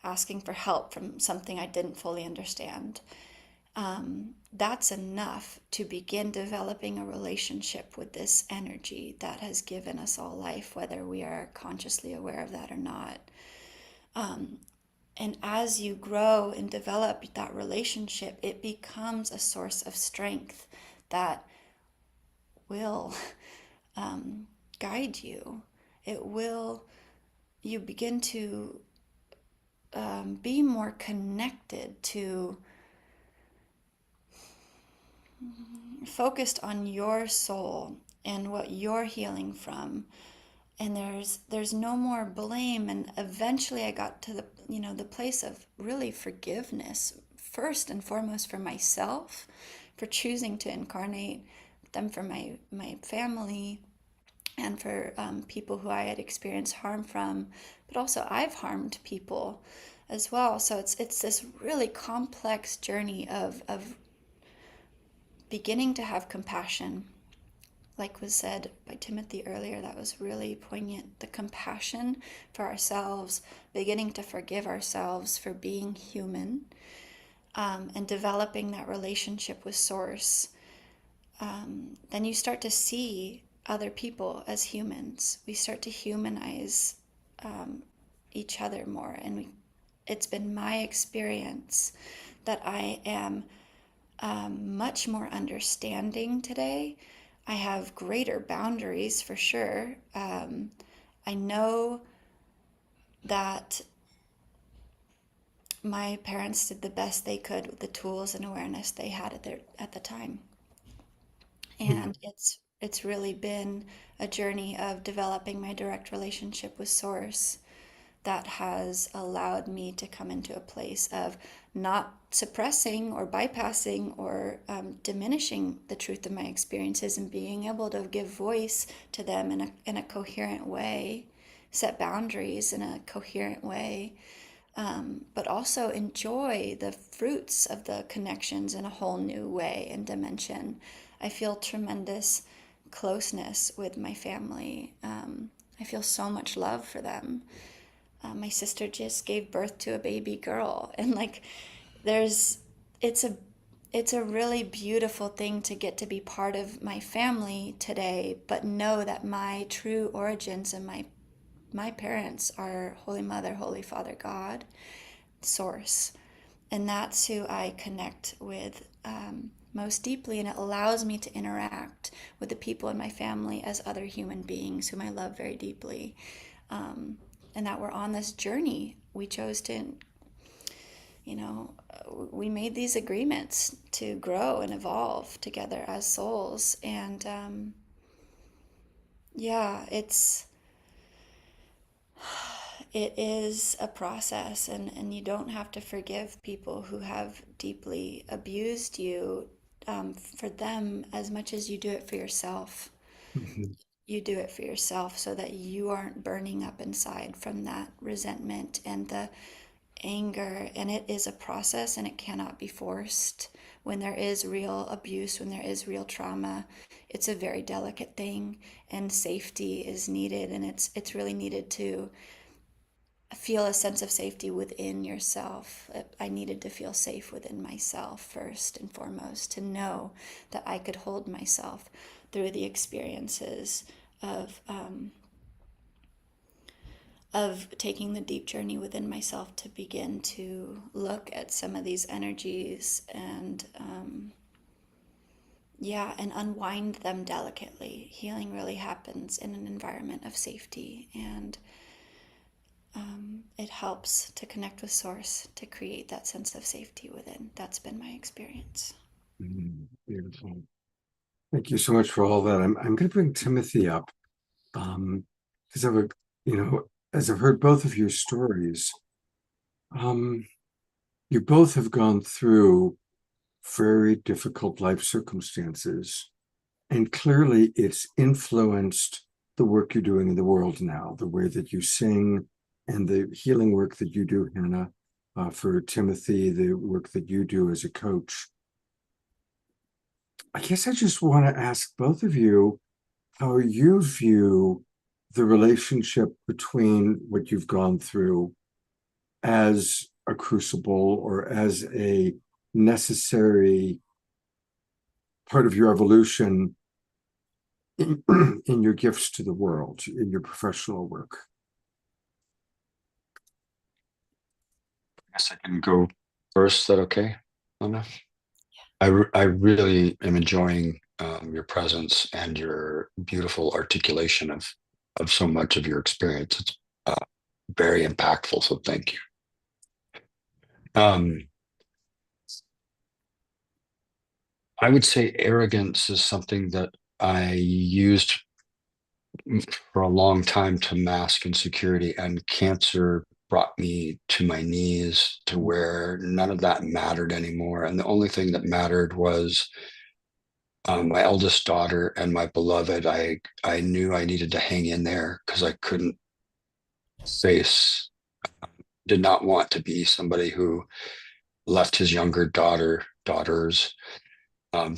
asking for help from something I didn't fully understand. That's enough to begin developing a relationship with this energy that has given us all life, whether we are consciously aware of that or not. And as you grow and develop that relationship, it becomes a source of strength that will guide you. You begin to be more connected to, focused on your soul and what you're healing from. And there's no more blame. And eventually I got to the place of really forgiveness, first and foremost for myself, for choosing to incarnate them, for my family, and for people who I had experienced harm from. But also I've harmed people as well. So it's this really complex journey of beginning to have compassion. Like was said by Timothy earlier, that was really poignant. The compassion for ourselves, beginning to forgive ourselves for being human, and developing that relationship with Source. Then you start to see other people as humans. We start to humanize each other more. And it's been my experience that I am much more understanding today. I have greater boundaries for sure. I know that my parents did the best they could with the tools and awareness they had at the time. And it's really been a journey of developing my direct relationship with Source that has allowed me to come into a place of not suppressing or bypassing or diminishing the truth of my experiences, and being able to give voice to them in a coherent way, set boundaries in a coherent way, but also enjoy the fruits of the connections in a whole new way and dimension. I feel tremendous closeness with my family. I feel so much love for them. My sister just gave birth to a baby girl, and it's a really beautiful thing to get to be part of my family today, but know that my true origins and my parents are Holy Mother, Holy Father, God, Source. And that's who I connect with most deeply. And it allows me to interact with the people in my family as other human beings whom I love very deeply. And that we're on this journey. We chose to, we made these agreements to grow and evolve together as souls. And yeah, it is a process, and you don't have to forgive people who have deeply abused you for them as much as you do it for yourself. Mhm. You do it for yourself so that you aren't burning up inside from that resentment and the anger. And it is a process and it cannot be forced. When there is real abuse, when there is real trauma, it's a very delicate thing, and safety is needed. And it's really needed to feel a sense of safety within yourself. I needed to feel safe within myself first and foremost, to know that I could hold myself through the experiences of taking the deep journey within myself, to begin to look at some of these energies and yeah, and unwind them delicately. Healing really happens in an environment of safety, and it helps to connect with source to create that sense of safety within. That's been my experience. Beautiful. Thank you so much for all that. I'm going to bring Timothy up because as I've heard both of your stories, you both have gone through very difficult life circumstances, and clearly it's influenced the work you're doing in the world now, the way that you sing and the healing work that you do, Hannah, for Timothy, the work that you do as a coach. I guess I just want to ask both of you how you view the relationship between what you've gone through as a crucible or as a necessary part of your evolution in, in your gifts to the world, in your professional work. Guess I can go first. Is that okay, Anna? I really am enjoying your presence and your beautiful articulation of so much of your experience. It's very impactful, so thank you. I would say arrogance is something that I used for a long time to mask insecurity, and cancer brought me to my knees to where none of that mattered anymore. And the only thing that mattered was my eldest daughter and my beloved. I knew I needed to hang in there because I couldn't face, did not want to be somebody who left his younger daughters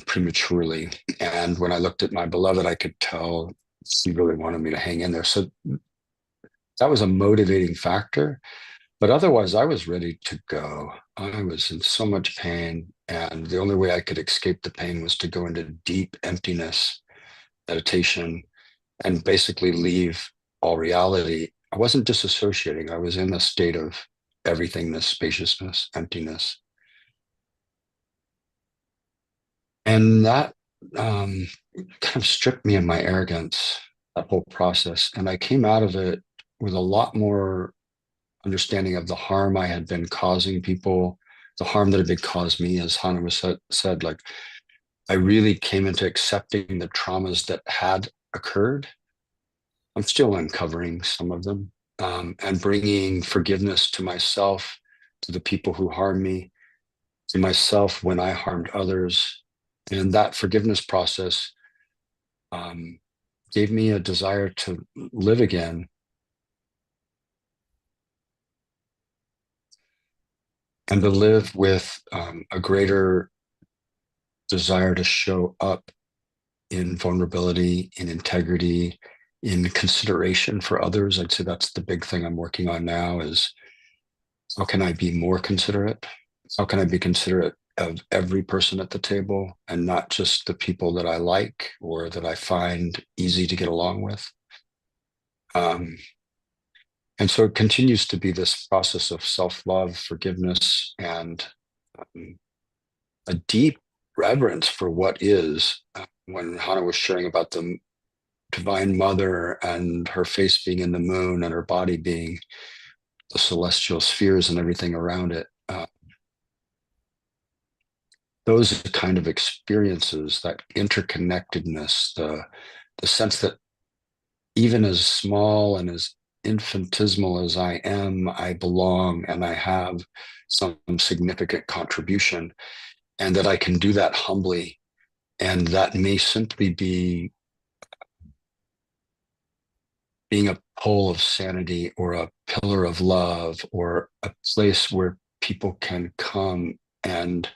prematurely. And when I looked at my beloved, I could tell she really wanted me to hang in there. So that was a motivating factor. But otherwise, I was ready to go. I was in so much pain. And the only way I could escape the pain was to go into deep emptiness, meditation, and basically leave all reality. I wasn't disassociating. I was in a state of everythingness, spaciousness, emptiness. And that kind of stripped me of my arrogance, that whole process. And I came out of it with a lot more understanding of the harm I had been causing people, the harm that had been caused me, as Hannah was said, like I really came into accepting the traumas that had occurred. I'm still uncovering some of them, and bringing forgiveness to myself, to the people who harmed me, to myself when I harmed others. And that forgiveness process gave me a desire to live again. And to live with a greater desire to show up in vulnerability, in integrity, in consideration for others. I'd say that's the big thing I'm working on now is how can I be more considerate? How can I be considerate of every person at the table and not just the people that I like or that I find easy to get along with? And so it continues to be this process of self-love, forgiveness, and a deep reverence for what is. When Hannah was sharing about the Divine Mother and her face being in the moon and her body being the celestial spheres and everything around it, those kind of experiences, that interconnectedness, the sense that even as small and as infinitesimal as I am, I belong and I have some significant contribution, and that I can do that humbly. And that may simply be being a pole of sanity or a pillar of love or a place where people can come and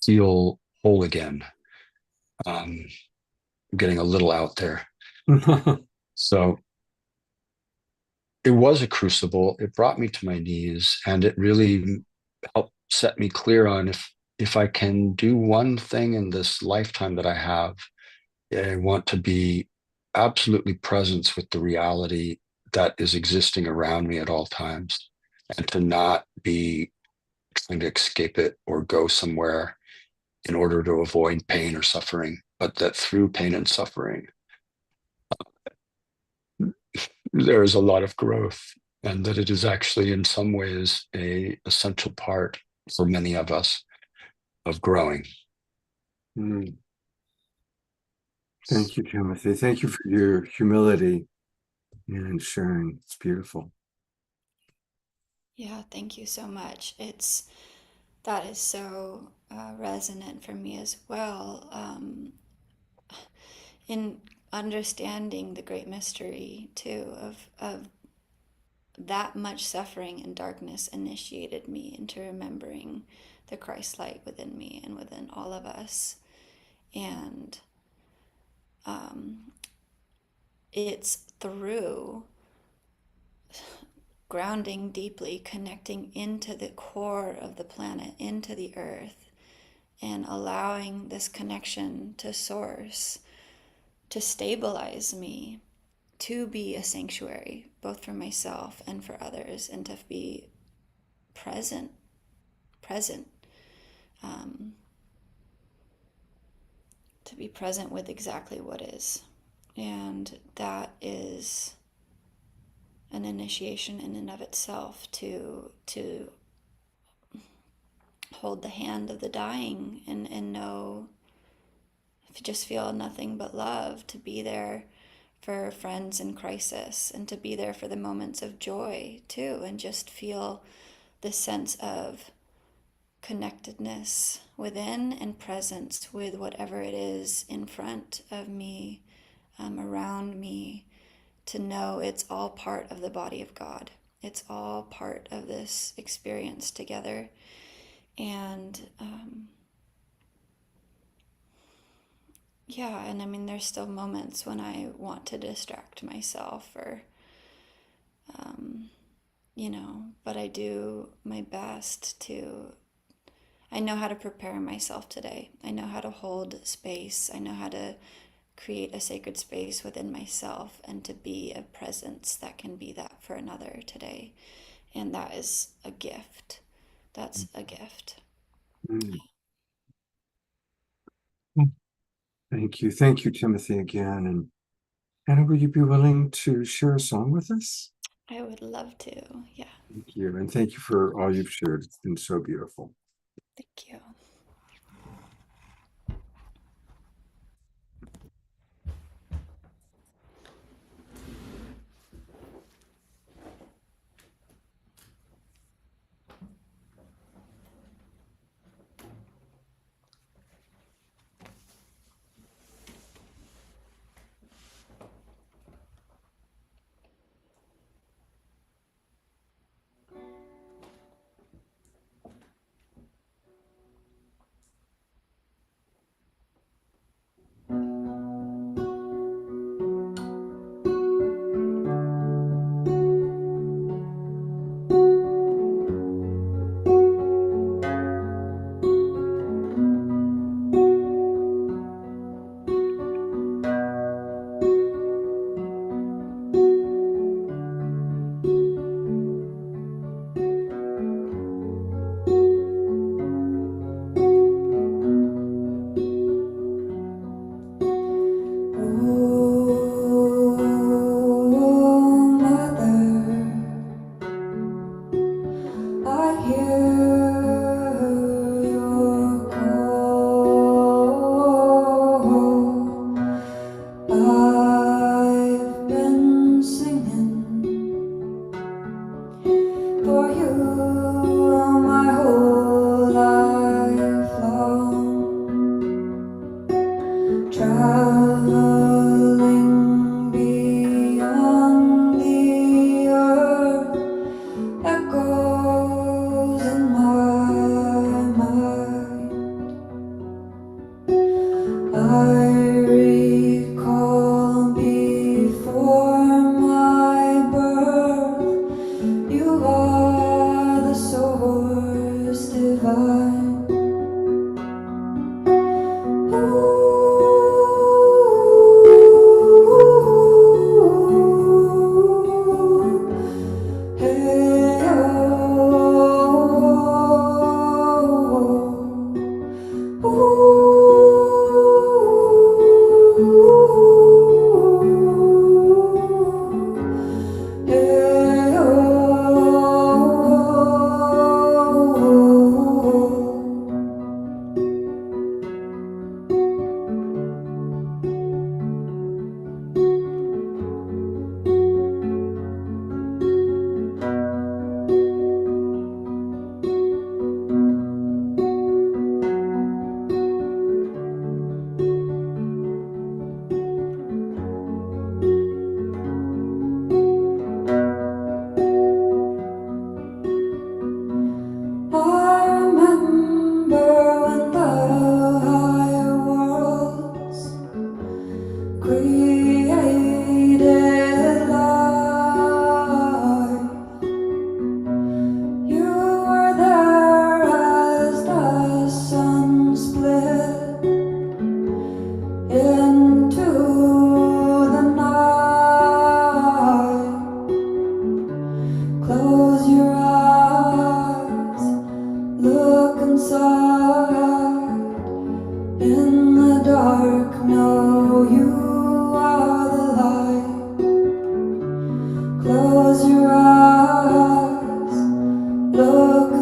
feel whole again. I'm getting a little out there. So it was a crucible. It brought me to my knees, and it really helped set me clear on if I can do one thing in this lifetime that I have, I want to be absolutely present with the reality that is existing around me at all times, and to not be trying to escape it or go somewhere in order to avoid pain or suffering, but that through pain and suffering, there is a lot of growth, and that it is actually in some ways a essential part for many of us of growing. Mm. Thank you, Timothy. Thank you for your humility and sharing. It's beautiful. Yeah, thank you so much. That is so resonant for me as well. In understanding the great mystery too of that much suffering and darkness initiated me into remembering the Christ light within me and within all of us. And it's through grounding deeply, connecting into the core of the planet, into the earth, and allowing this connection to source to stabilize me, to be a sanctuary, both for myself and for others, and to be present, to be present with exactly what is. And that is an initiation in and of itself to hold the hand of the dying and know, just feel nothing but love, to be there for friends in crisis, and to be there for the moments of joy too, and just feel the sense of connectedness within and presence with whatever it is in front of me, around me, to know it's all part of the body of God. It's all part of this experience together. And yeah, and I mean, there's still moments when I want to distract myself or, but I do my best to. I know how to prepare myself today. I know how to hold space. I know how to create a sacred space within myself and to be a presence that can be that for another today. And that is a gift. That's a gift. Mm. Thank you. Thank you, Timothy, again. And Anna, would you be willing to share a song with us? I would love to. Yeah. Thank you. And thank you for all you've shared. It's been so beautiful. Thank you.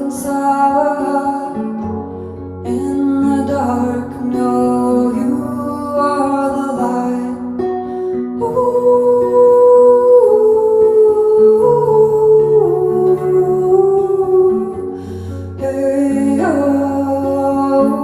once I in the dark know you are the light. Ooh, hey, ooh,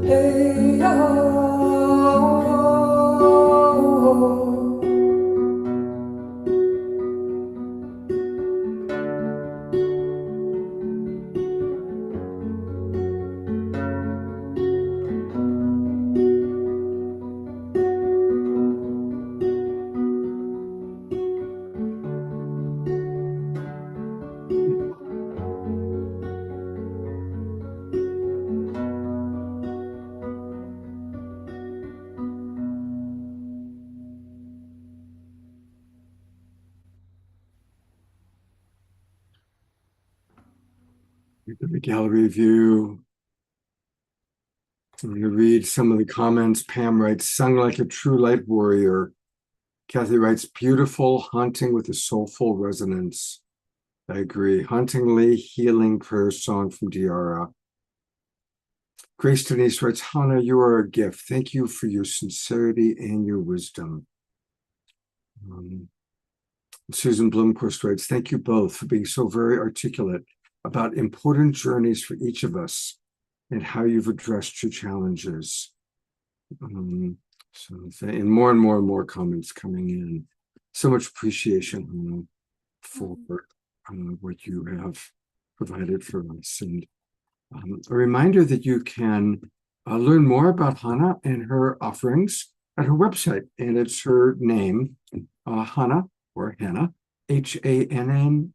hey, Look at the gallery view. I'm going to read some of the comments. Pam writes, sung like a true light warrior. Kathy writes, beautiful, haunting with a soulful resonance. I agree. Hauntingly healing prayer song from Diara. Grace Denise writes, Hannah, you are a gift. Thank you for your sincerity and your wisdom. Susan Blomquist writes, thank you both for being so very articulate about important journeys for each of us and how you've addressed your challenges. And more and more comments coming in. So much appreciation for what you have provided for us. And a reminder that you can learn more about Hannah and her offerings at her website. And it's her name, Hannah, or Hannah, Hanna,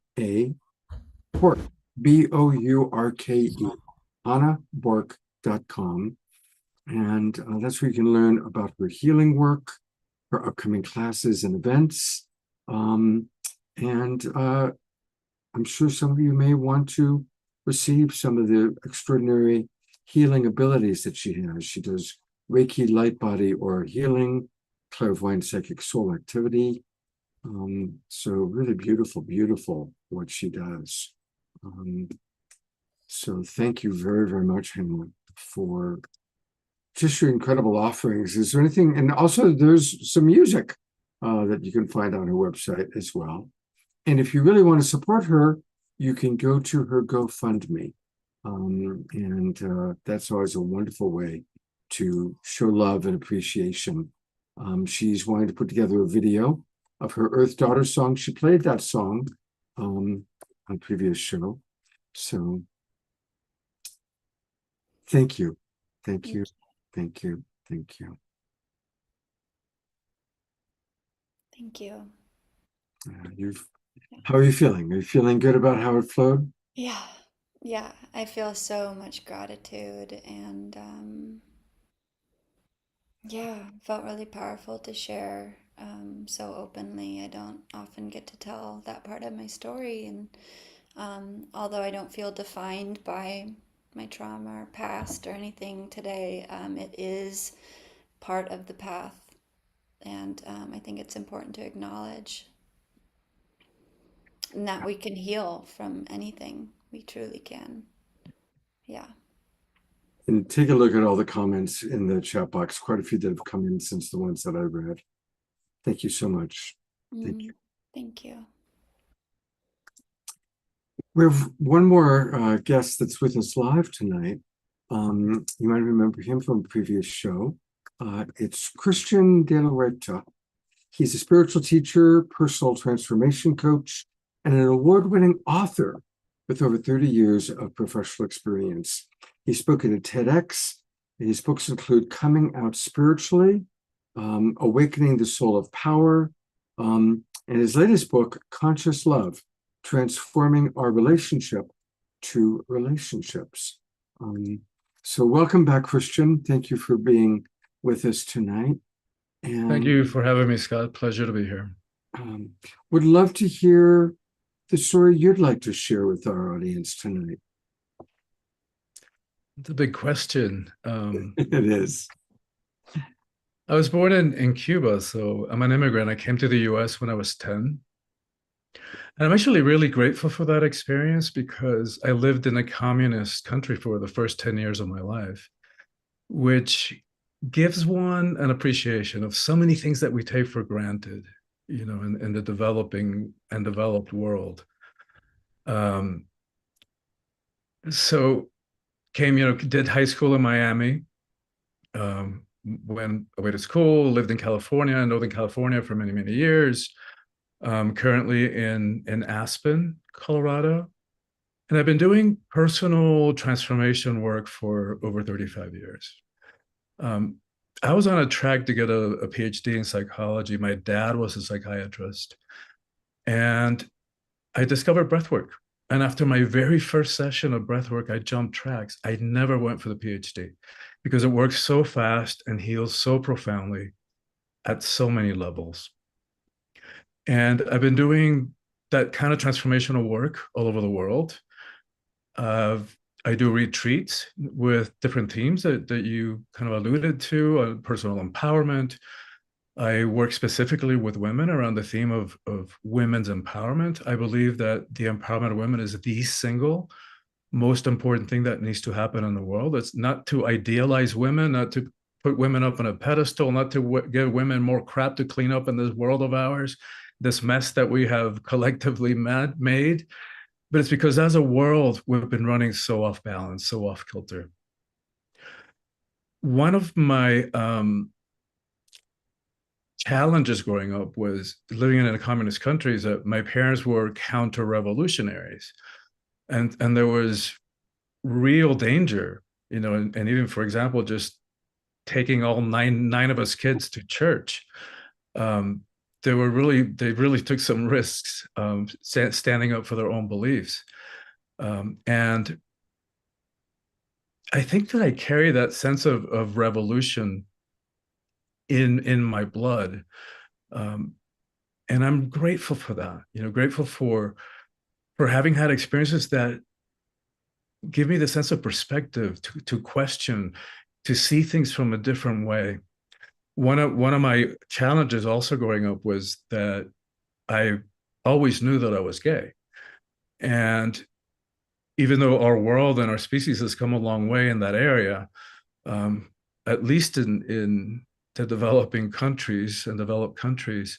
Bork, Bourke, HannahBork.com. And that's where you can learn about her healing work, her upcoming classes and events. I'm sure some of you may want to receive some of the extraordinary healing abilities that she has. She does Reiki light body or healing, clairvoyant psychic soul activity. So really beautiful what she does. So thank you very, very much, Hannah, for just your incredible offerings. Is there anything, and also there's some music that you can find on her website as well. And if you really want to support her, you can go to her GoFundMe. That's always a wonderful way to show love and appreciation. She's wanting to put together a video of her Earth Daughter song. She played that song on a previous show. So thank you. Thank you. Thank you. Thank you. Thank you. You've How are you feeling? Are you feeling good about how it flowed? Yeah, yeah, I feel so much gratitude and yeah, felt really powerful to share so openly. I don't often get to tell that part of my story, and although I don't feel defined by my trauma or past or anything today, it is part of the path, and I think it's important to acknowledge and that we can heal from anything. We truly can. Yeah. And take a look at all the comments in the chat box. Quite a few that have come in since the ones that I read. Thank you so much. Thank you. Thank you. We have one more guest that's with us live tonight. You might remember him from a previous show. It's Christian De La Reta. He's a spiritual teacher, personal transformation coach, and an award-winning author with over 30 years of professional experience. He's spoken at TEDx. His books include Coming Out Spiritually, Awakening the Soul of Power, and his latest book, Conscious Love, Transforming Our Relationship to Relationships. So welcome back, Christian. Thank you for being with us tonight. And thank you for having me, Scott. Pleasure to be here. Would love to hear the story you'd like to share with our audience tonight. It's a big question. It is. I was born in Cuba, so I'm an immigrant. I came to the US when I was 10. And I'm actually really grateful for that experience because I lived in a communist country for the first 10 years of my life, which gives one an appreciation of so many things that we take for granted, you know, in the developing and developed world. So came, you know, did high school in Miami, went away to school, lived in California, Northern California for many, many years. Currently in Aspen, Colorado. And I've been doing personal transformation work for over 35 years. I was on a track to get a PhD in psychology. My dad was a psychiatrist. And I discovered breathwork. And after my very first session of breathwork, I jumped tracks. I never went for the PhD because it works so fast and heals so profoundly at so many levels. And I've been doing that kind of transformational work all over the world. I do retreats with different themes that you kind of alluded to, personal empowerment. I work specifically with women around the theme of women's empowerment. I believe that the empowerment of women is the single most important thing that needs to happen in the world. It's not to idealize women, not to put women up on a pedestal, not to give women more crap to clean up in this world of ours, this mess that we have collectively made. But it's because as a world, we've been running so off balance, so off kilter. One of my challenges growing up was living in a communist country is that my parents were counter-revolutionaries. And there was real danger, you know, and even, for example, just taking all nine of us kids to church. They really took some risks standing up for their own beliefs. And I think that I carry that sense of revolution in my blood. And I'm grateful for that, you know, grateful for having had experiences that give me the sense of perspective to question, to see things from a different way. One of my challenges also growing up was that I always knew that I was gay. And even though our world and our species has come a long way in that area, at least in the developing countries and developed countries,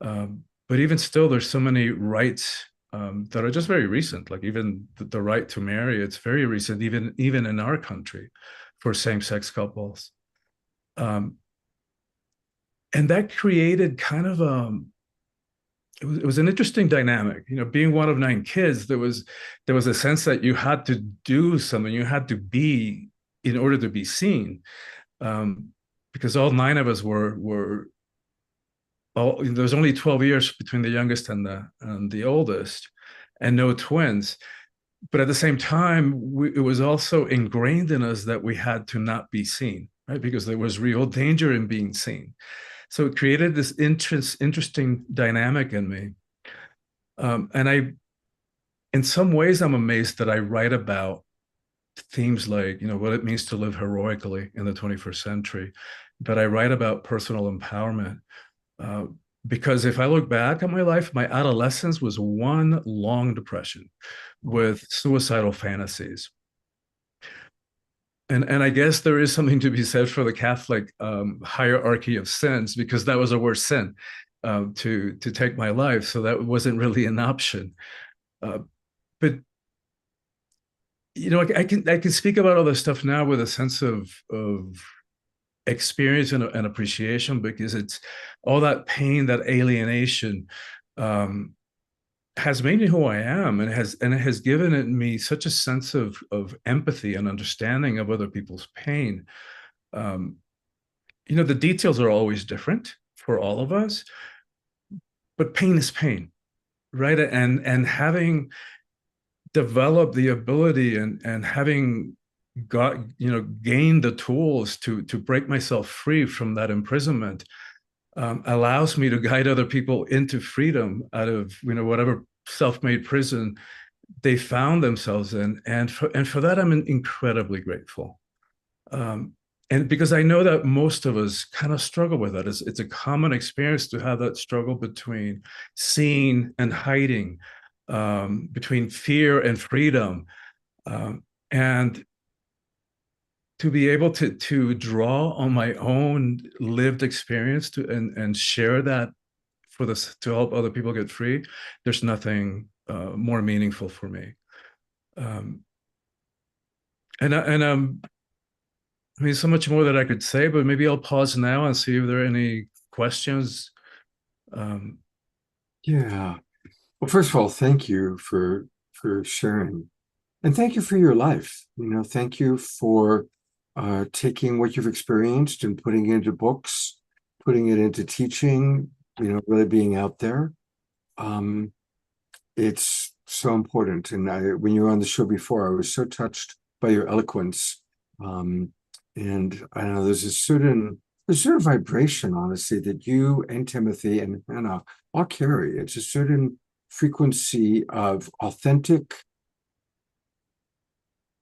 but even still, there's so many rights that are just very recent, like even the right to marry, it's very recent, even in our country for same-sex couples. And that created kind of it was an interesting dynamic, you know, being one of 9 kids. There was a sense that you had to do something, you had to be in order to be seen, because all 9 of us were there's only 12 years between the youngest and the oldest, and no twins. But at the same time, it was also ingrained in us that we had to not be seen, right? Because there was real danger in being seen. So it created this interesting dynamic in me. And in some ways, I'm amazed that I write about themes like, what it means to live heroically in the 21st century, but I write about personal empowerment. Because if I look back at my life, my adolescence was one long depression with suicidal fantasies. And I guess there is something to be said for the Catholic hierarchy of sins, because that was a worse sin to take my life. So that wasn't really an option. But I can speak about all this stuff now with a sense of experience and appreciation, because it's all that pain, that alienation has made me who I am, and it has given me such a sense of empathy and understanding of other people's pain. The details are always different for all of us, but pain is pain, right? And having developed the ability and having gained the tools to break myself free from that imprisonment allows me to guide other people into freedom out of whatever self-made prison they found themselves in, and for that I'm incredibly grateful. And because I know that most of us kind of struggle with that. It's a common experience to have that struggle between seeing and hiding, between fear and freedom, and to be able to draw on my own lived experience and share that to help other people get free. There's nothing more meaningful for me. I mean, so much more that I could say, but maybe I'll pause now and see if there are any questions. Yeah. Well, first of all, thank you for sharing, and thank you for your life. Thank you for taking what you've experienced and putting it into books, putting it into teaching, really being out there. It's so important. And when you were on the show before, I was so touched by your eloquence. And I don't know, there's a certain vibration, honestly, that you and Timothy and Hannah all carry. It's a certain frequency of authentic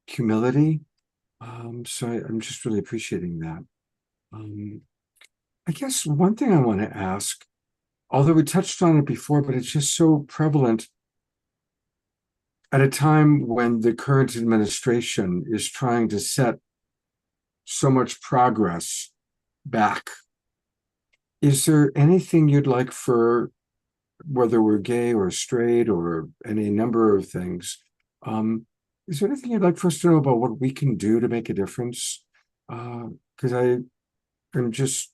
humility. So I'm just really appreciating that. I guess one thing I want to ask, although we touched on it before, but it's just so prevalent at a time when the current administration is trying to set so much progress back. Is there anything you'd like for, whether we're gay or straight or any number of things, is there anything you'd like for us to know about what we can do to make a difference? Because I'm just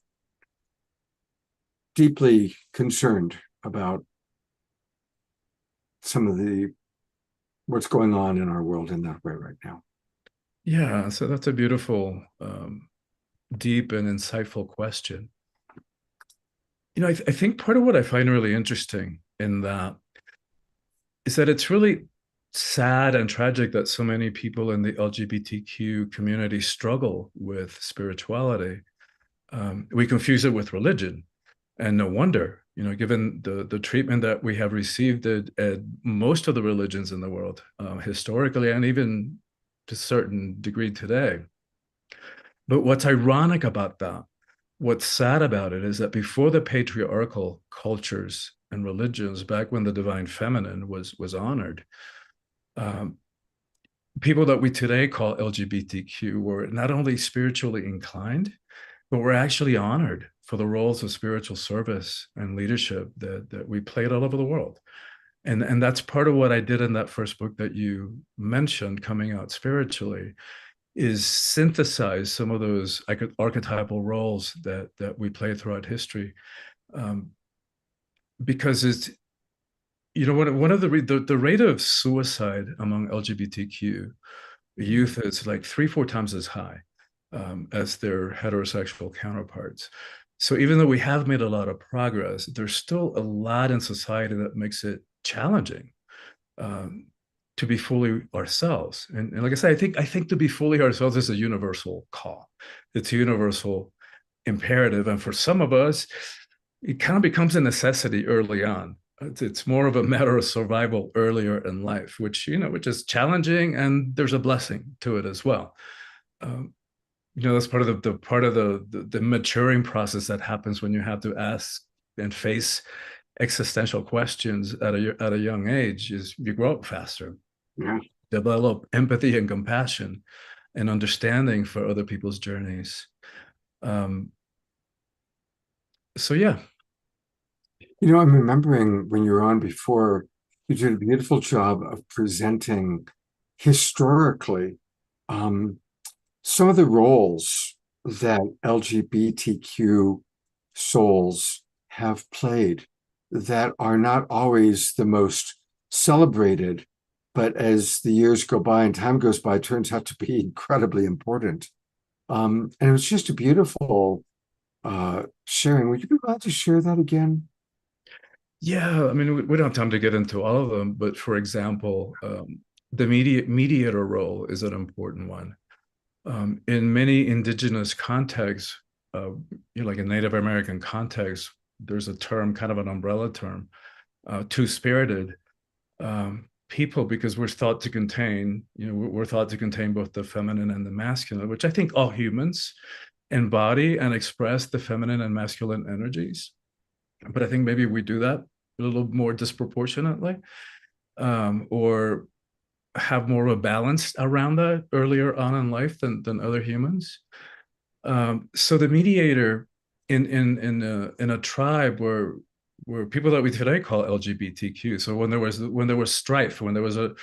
deeply concerned about some of what's going on in our world in that way right now. Yeah, so that's a beautiful, deep and insightful question. I think part of what I find really interesting in that is that it's really sad and tragic that so many people in the LGBTQ community struggle with spirituality. We confuse it with religion, and no wonder, given the treatment that we have received at most of the religions in the world, historically, and even to a certain degree today. But what's ironic about that, what's sad about it, is that before the patriarchal cultures and religions, back when the divine feminine was honored, people that we today call LGBTQ were not only spiritually inclined, but were actually honored for the roles of spiritual service and leadership that we played all over the world. And that's part of what I did in that first book that you mentioned, Coming Out Spiritually, is synthesize some of those archetypal roles that we play throughout history. Because it's, one of the rate of suicide among LGBTQ youth is like 3-4 times as high as their heterosexual counterparts. So even though we have made a lot of progress, there's still a lot in society that makes it challenging um, to be fully ourselves. And like I said, I think to be fully ourselves is a universal call. It's a universal imperative. And for some of us, it kind of becomes a necessity early on. It's more of a matter of survival earlier in life, which is challenging, and there's a blessing to it as well. Um, that's part of the maturing process that happens when you have to ask and face existential questions at a young age. Is you grow up faster, Yeah. develop empathy and compassion and understanding for other people's journeys. So yeah. I'm remembering when you were on before, you did a beautiful job of presenting historically some of the roles that LGBTQ souls have played that are not always the most celebrated, but as the years go by and time goes by, turns out to be incredibly important. And it was just a beautiful sharing. Would you be glad to share that again? Yeah, I mean, we don't have time to get into all of them, but for example, the mediator role is an important one. In many indigenous contexts, like in Native American context, there's a term, kind of an umbrella term, two-spirited people, because we're thought to contain, we're thought to contain both the feminine and the masculine, which I think all humans embody and express the feminine and masculine energies. But I think maybe we do that a little more disproportionately, or have more of a balance around that earlier on in life than other humans. So the mediator in a tribe were people that we today call LGBTQ. So when there was strife, when there was a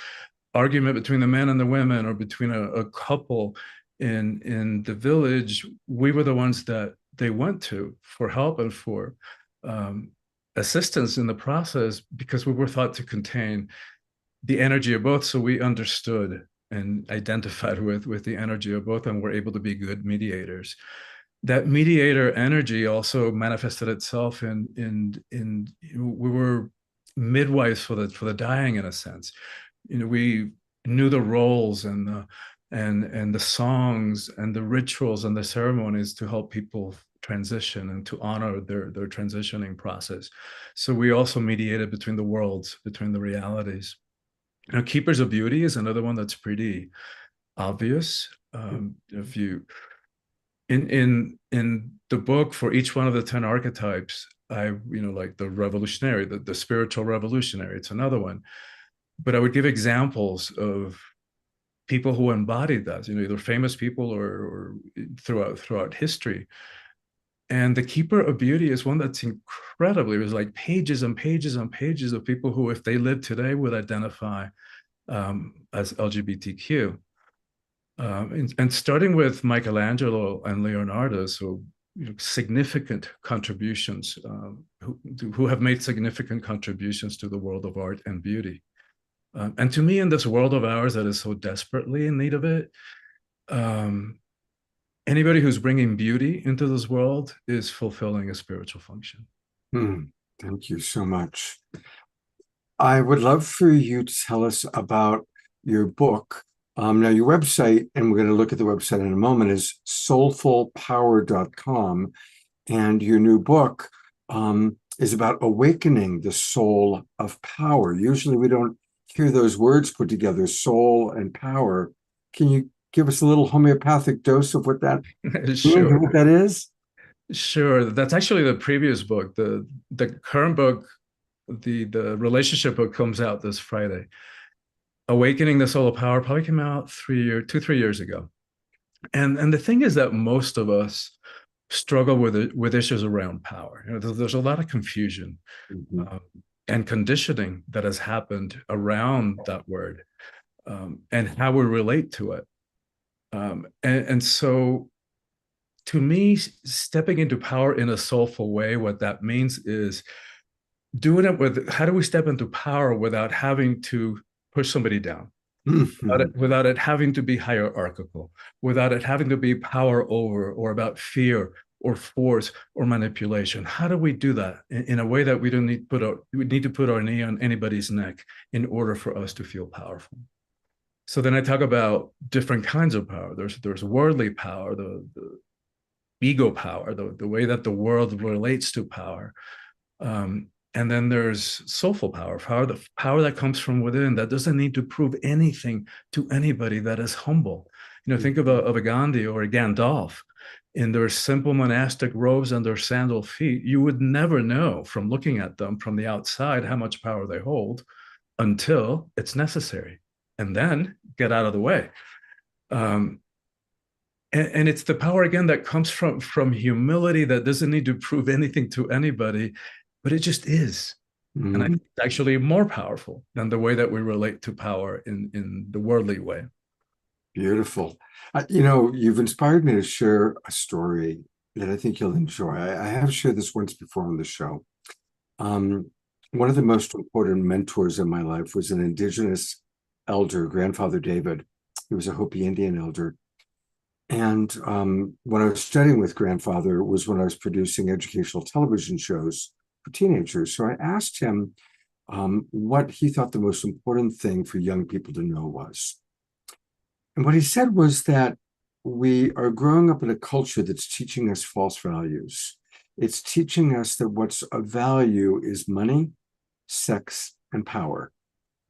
argument between the men and the women, or between a couple in the village, we were the ones that they went to for help and for assistance in the process, because we were thought to contain the energy of both. So we understood and identified with the energy of both, and were able to be good mediators. That mediator energy also manifested itself in we were midwives for the dying, in a sense. We knew the roles and the songs and the rituals and the ceremonies to help people transition and to honor their transitioning process. So we also mediated between the worlds, between the realities. Keepers of Beauty is another one that's pretty obvious. If you in the book, for each one of the 10 archetypes, like the revolutionary, the spiritual revolutionary, it's another one. But I would give examples of people who embodied that, either famous people or throughout history. And the Keeper of Beauty is one that's incredibly, it was like pages and pages and pages of people who, if they lived today, would identify as LGBTQ. And starting with Michelangelo and Leonardo, so significant contributions, who have made significant contributions to the world of art and beauty. And to me, in this world of ours that is so desperately in need of it, anybody who's bringing beauty into this world is fulfilling a spiritual function. Thank you so much. I would love for you to tell us about your book. Now, your website, and we're going to look at the website in a moment, is soulfulpower.com. And your new book is about awakening the soul of power. Usually we don't hear those words put together, soul and power. Can you give us a little homeopathic dose of what that Sure. what that is? Sure. That's actually the previous book. The current book, the relationship book, comes out this Friday. Awakening the Soul of Power probably came out 3 years ago. And the thing is that most of us struggle with issues around power. There's a lot of confusion and conditioning that has happened around that word, and how we relate to it. And so, to me, stepping into power in a soulful way, what that means is doing it with, how do we step into power without having to push somebody down, without it having to be hierarchical, without it having to be power over or about fear or force or manipulation. How do we do that in a way that we don't need to put our knee on anybody's neck in order for us to feel powerful? So then I talk about different kinds of power. There's worldly power, the ego power, the way that the world relates to power. And then there's soulful power, the power that comes from within, that doesn't need to prove anything to anybody, that is humble. Think of a Gandhi or a Gandalf in their simple monastic robes and their sandal feet. You would never know from looking at them from the outside how much power they hold until it's necessary, and then get out of the way. And it's the power, again, that comes from humility, that doesn't need to prove anything to anybody, but it just is. Mm-hmm. And I think it's actually more powerful than the way that we relate to power in the worldly way. Beautiful. You've inspired me to share a story that I think you'll enjoy. I have shared this once before on the show. One of the most important mentors in my life was an indigenous elder, Grandfather David. He was a Hopi Indian elder. And when I was studying with Grandfather was when I was producing educational television shows for teenagers. So I asked him what he thought the most important thing for young people to know was. And what he said was that we are growing up in a culture that's teaching us false values. It's teaching us that what's of value is money, sex, and power.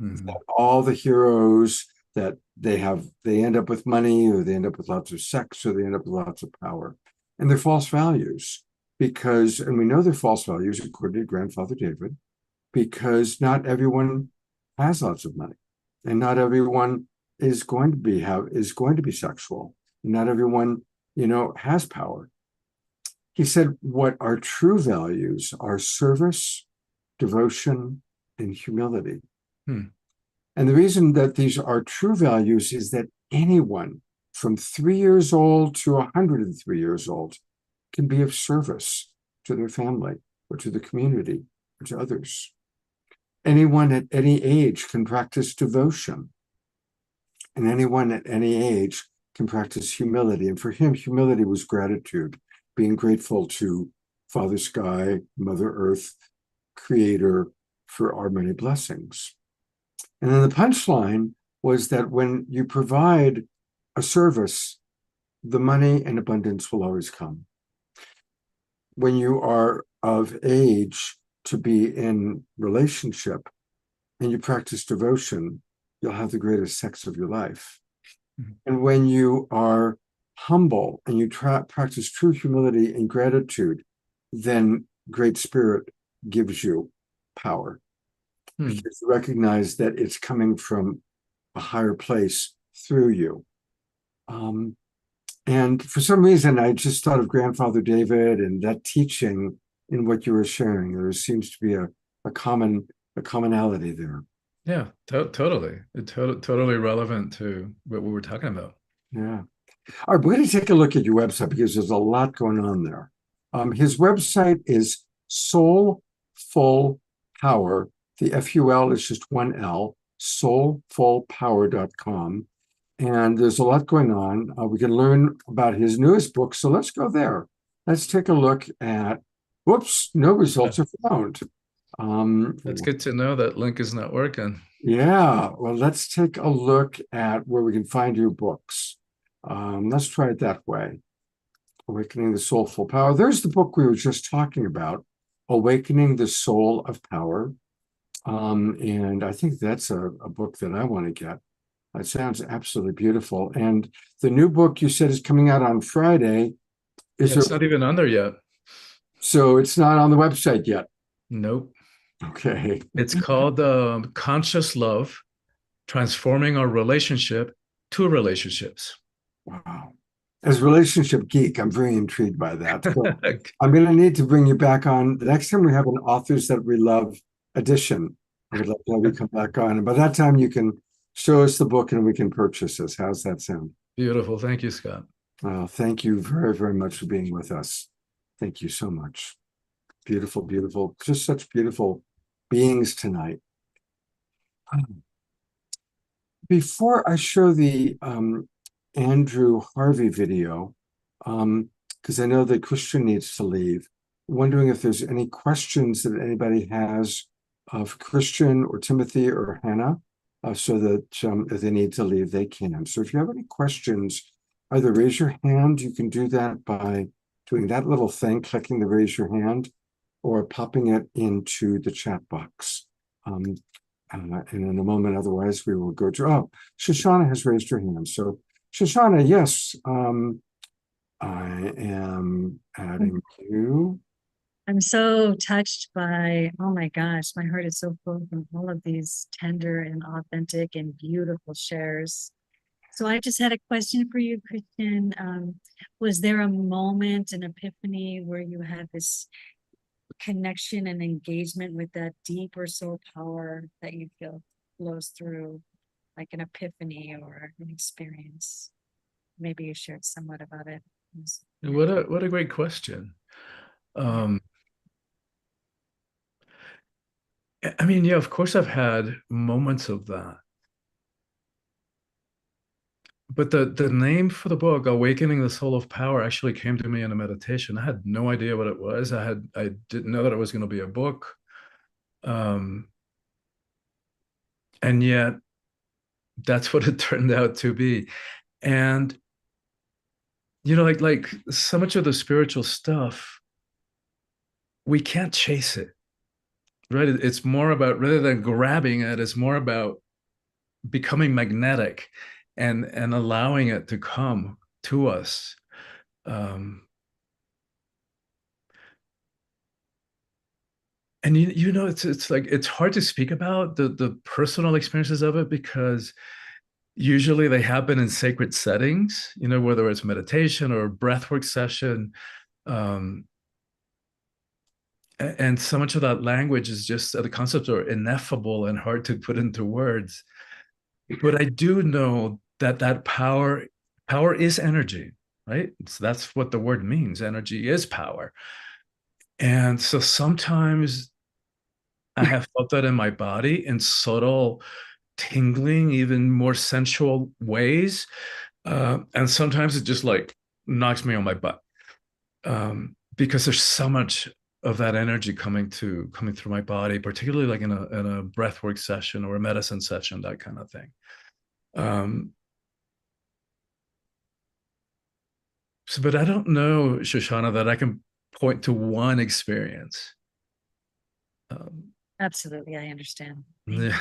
Mm-hmm. That all the heroes that they end up with money, or they end up with lots of sex, or they end up with lots of power. And they're false values and we know they're false values according to Grandfather David, because not everyone has lots of money, and not everyone is going to be sexual. Not everyone, has power. He said what our true values are: service, devotion, and humility. And the reason that these are true values is that anyone from 3 years old to 103 years old can be of service to their family, or to the community, or to others. Anyone at any age can practice devotion. And anyone at any age can practice humility. And for him, humility was gratitude, being grateful to Father Sky, Mother Earth, Creator, for our many blessings. And then the punchline was that when you provide a service, the money and abundance will always come. When you are of age to be in relationship and you practice devotion, you'll have the greatest sex of your life. Mm-hmm. And when you are humble and you practice true humility and gratitude, then Great Spirit gives you power. Because you recognize that it's coming from a higher place through you. And for some reason, I just thought of Grandfather David and that teaching in what you were sharing. There seems to be a commonality there. Yeah, totally. It's totally relevant to what we were talking about. Yeah. All right, we're going to take a look at your website because there's a lot going on there. His website is Soulful Power. The FUL is just one L, soulfulpower.com. And there's a lot going on. We can learn about his newest book. So let's go there. Let's take a look at, whoops, no results are found. That's good to know that link is not working. Yeah, well, let's take a look at where we can find your books. Let's try it that way. Awakening the Soulful Power. There's the book we were just talking about, Awakening the Soul of Power. And I think that's a book that I want to get. It sounds absolutely beautiful. And the new book you said is coming out on Friday. It's not even on there yet. So it's not on the website yet? Nope. Okay. It's called Conscious Love, Transforming Our Relationship to Relationships. Wow. As a relationship geek, I'm very intrigued by that. So I'm going to need to bring you back on. The next time we have an Authors That We Love edition, I would love to have you come back on. And by that time, you can show us the book and we can purchase this. How's that sound? Beautiful. Thank you, Scott. Thank you very, very much for being with us. Thank you so much. Beautiful, beautiful. Just such beautiful beings tonight. Before I show the Andrew Harvey video, because I know that Christian needs to leave. Wondering if there's any questions that anybody has of Christian or Timothy or Hannah, so that if they need to leave, they can. So if you have any questions, either raise your hand. You can do that by doing that little thing, clicking the raise your hand, or popping it into the chat box. And in a moment, otherwise, we will go to, oh, Shoshana has raised her hand. So Shoshana, yes, I am adding you. I'm so touched by, oh my gosh, my heart is so full from all of these tender and authentic and beautiful shares. So I just had a question for you, Christian. Was there a moment, an epiphany where you had this connection and engagement with that deeper soul power that you feel flows through, like an epiphany or an experience? Maybe you shared somewhat about it. What a great question. I mean, yeah, of course I've had moments of that. But the name for the book, Awakening the Soul of Power, actually came to me in a meditation. I had no idea what it was. I didn't know that it was going to be a book. And yet that's what it turned out to be. And like so much of the spiritual stuff, we can't chase it. Right? It's more about, rather than grabbing it, it's more about becoming magnetic and allowing it to come to us. And it's like, it's hard to speak about the personal experiences of it, because usually they happen in sacred settings, whether it's meditation or a breathwork session. And so much of that language is just, the concepts are ineffable and hard to put into words. But I do know that power is energy, right? So that's what the word means. Energy is power. And so sometimes I have felt that in my body in subtle, tingling, even more sensual ways. And sometimes it just like knocks me on my butt, because there's so much of that energy coming through my body, particularly like in a breathwork session or a medicine session, that kind of thing. But I don't know, Shoshana, that I can point to one experience. Absolutely, I understand. Yeah.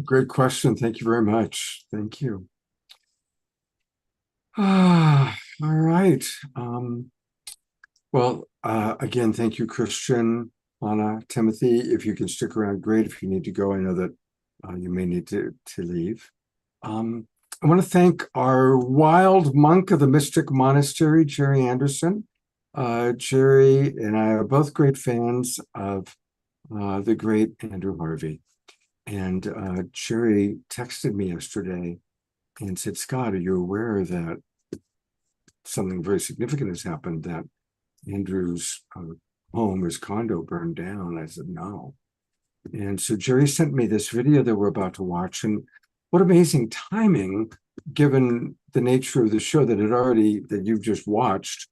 Great question. Thank you very much. Thank you. All right. Well, again, thank you, Christian, Anna, Timothy. If you can stick around, great. If you need to go, I know that you may need to leave. I want to thank our wild monk of the Mystic Monastery, Jerry Anderson. Jerry and I are both great fans of the great Andrew Harvey. And Jerry texted me yesterday and said, Scott, are you aware that something very significant has happened, that Andrew's home, his condo, burned down? I said, no. And so Jerry sent me this video that we're about to watch. And what amazing timing, given the nature of the show that you've just watched.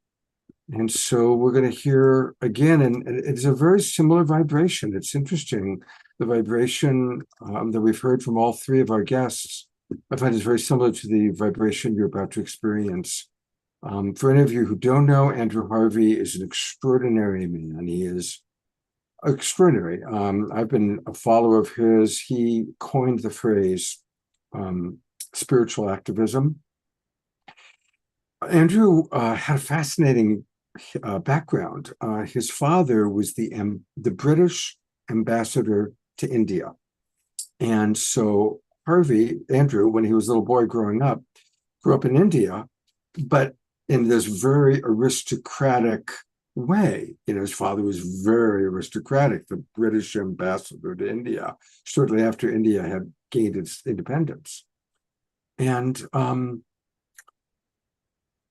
And so we're going to hear again, and it's a very similar vibration. It's interesting. The vibration that we've heard from all three of our guests, I find is very similar to the vibration you're about to experience. For any of you who don't know, Andrew Harvey is an extraordinary man. He is extraordinary. I've been a follower of his. He coined the phrase spiritual activism. Andrew had a fascinating background. His father was the British ambassador to India. And so Andrew, when he was a little boy growing up, grew up in India, but in this very aristocratic way. His father was very aristocratic, the British ambassador to India, shortly after India had gained its independence. And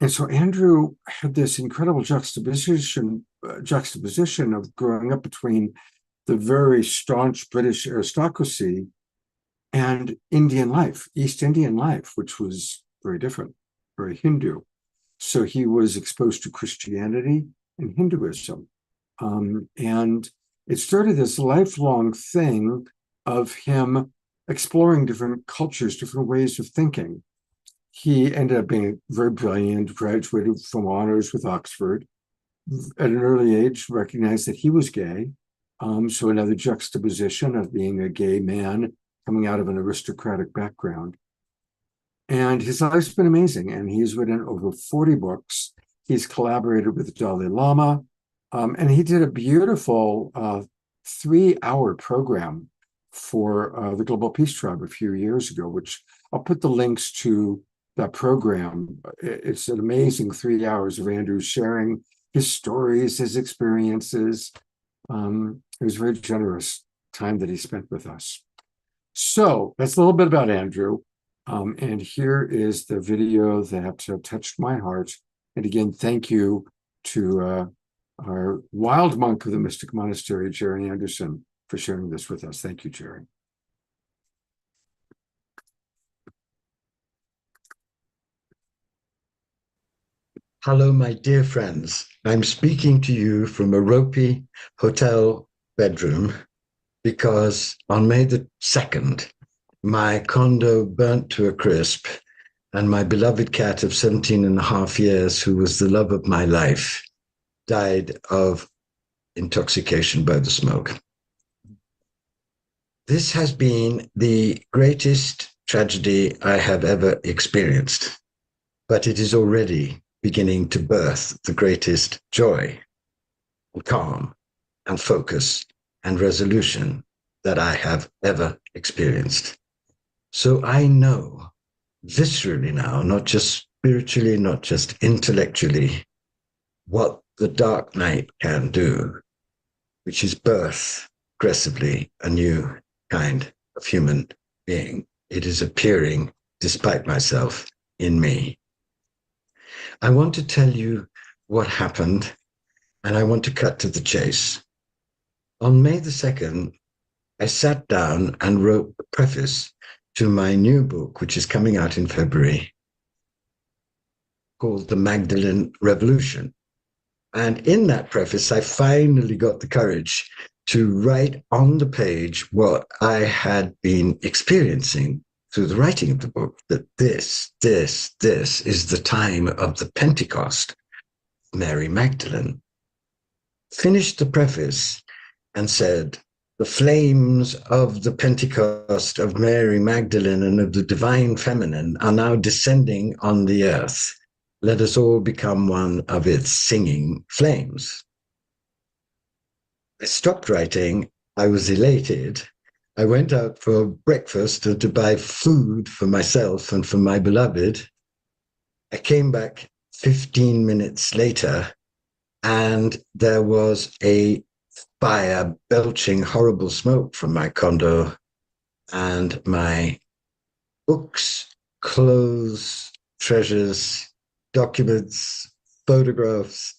so Andrew had this incredible juxtaposition of growing up between the very staunch British aristocracy and Indian life, East Indian life, which was very different, very Hindu. So he was exposed to Christianity and Hinduism. And it started this lifelong thing of him exploring different cultures, different ways of thinking. He ended up being very brilliant, graduated from honors with Oxford. At an early age, recognized that he was gay. So another juxtaposition of being a gay man coming out of an aristocratic background. And his life's been amazing. And he's written over 40 books. He's collaborated with the Dalai Lama. And he did a beautiful 3-hour program for the Global Peace Tribe a few years ago, which I'll put the links to that program. It's an amazing 3 hours of Andrew sharing his stories, his experiences. It was a very generous time that he spent with us. So that's a little bit about Andrew. And here is the video that touched my heart. And again, thank you to our wild monk of the Mystic Monastery, Jerry Anderson, for sharing this with us. Thank you, Jerry. Hello, my dear friends. I'm speaking to you from a ropey hotel bedroom because on May the 2nd, my condo burnt to a crisp and my beloved cat of 17 and a half years, who was the love of my life, died of intoxication by the smoke. This has been the greatest tragedy I have ever experienced, but it is already beginning to birth the greatest joy and calm and focus and resolution that I have ever experienced. So I know viscerally now, not just spiritually, not just intellectually, what the dark night can do, which is birth progressively a new kind of human being. It is appearing, despite myself, in me. I want to tell you what happened, and I want to cut to the chase. On May the 2nd, I sat down and wrote a preface to my new book, which is coming out in February, called The Magdalene Revolution. And in that preface, I finally got the courage to write on the page what I had been experiencing through the writing of the book, that this is the time of the Pentecost, Mary Magdalene. Finished the preface and said, the flames of the Pentecost of Mary Magdalene and of the divine feminine are now descending on the earth. Let us all become one of its singing flames. I stopped writing. I was elated. I went out for breakfast and to buy food for myself and for my beloved. I came back 15 minutes later, and there was a fire belching horrible smoke from my condo, and my books, clothes, treasures, documents, photographs,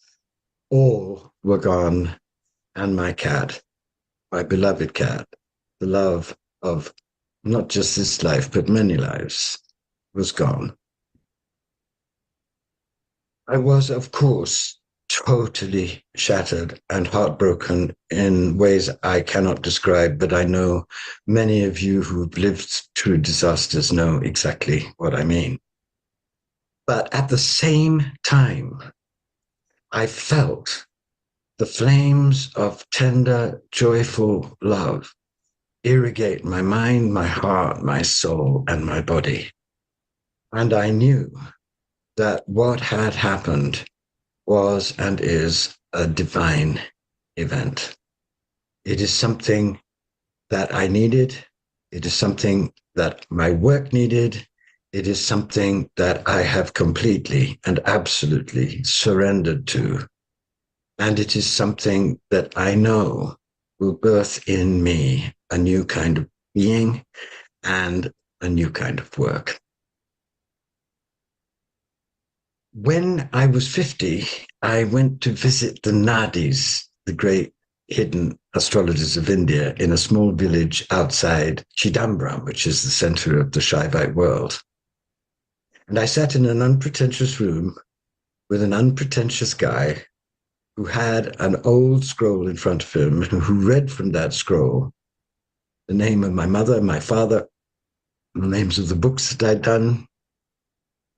all were gone, and my cat, my beloved cat, the love of not just this life, but many lives, was gone. I was, of course, totally shattered and heartbroken in ways I cannot describe, but I know many of you who've lived through disasters know exactly what I mean. But at the same time, I felt the flames of tender, joyful love irrigate my mind, my heart, my soul, and my body. And I knew that what had happened was and is a divine event. It is something that I needed. It is something that my work needed. It is something that I have completely and absolutely surrendered to. And it is something that I know will birth in me a new kind of being and a new kind of work. When I was 50, I went to visit the Nadis, the great hidden astrologers of India, in a small village outside Chidambaram, which is the center of the Shaivite world. And I sat in an unpretentious room with an unpretentious guy who had an old scroll in front of him, who read from that scroll the name of my mother, my father, the names of the books that I'd done.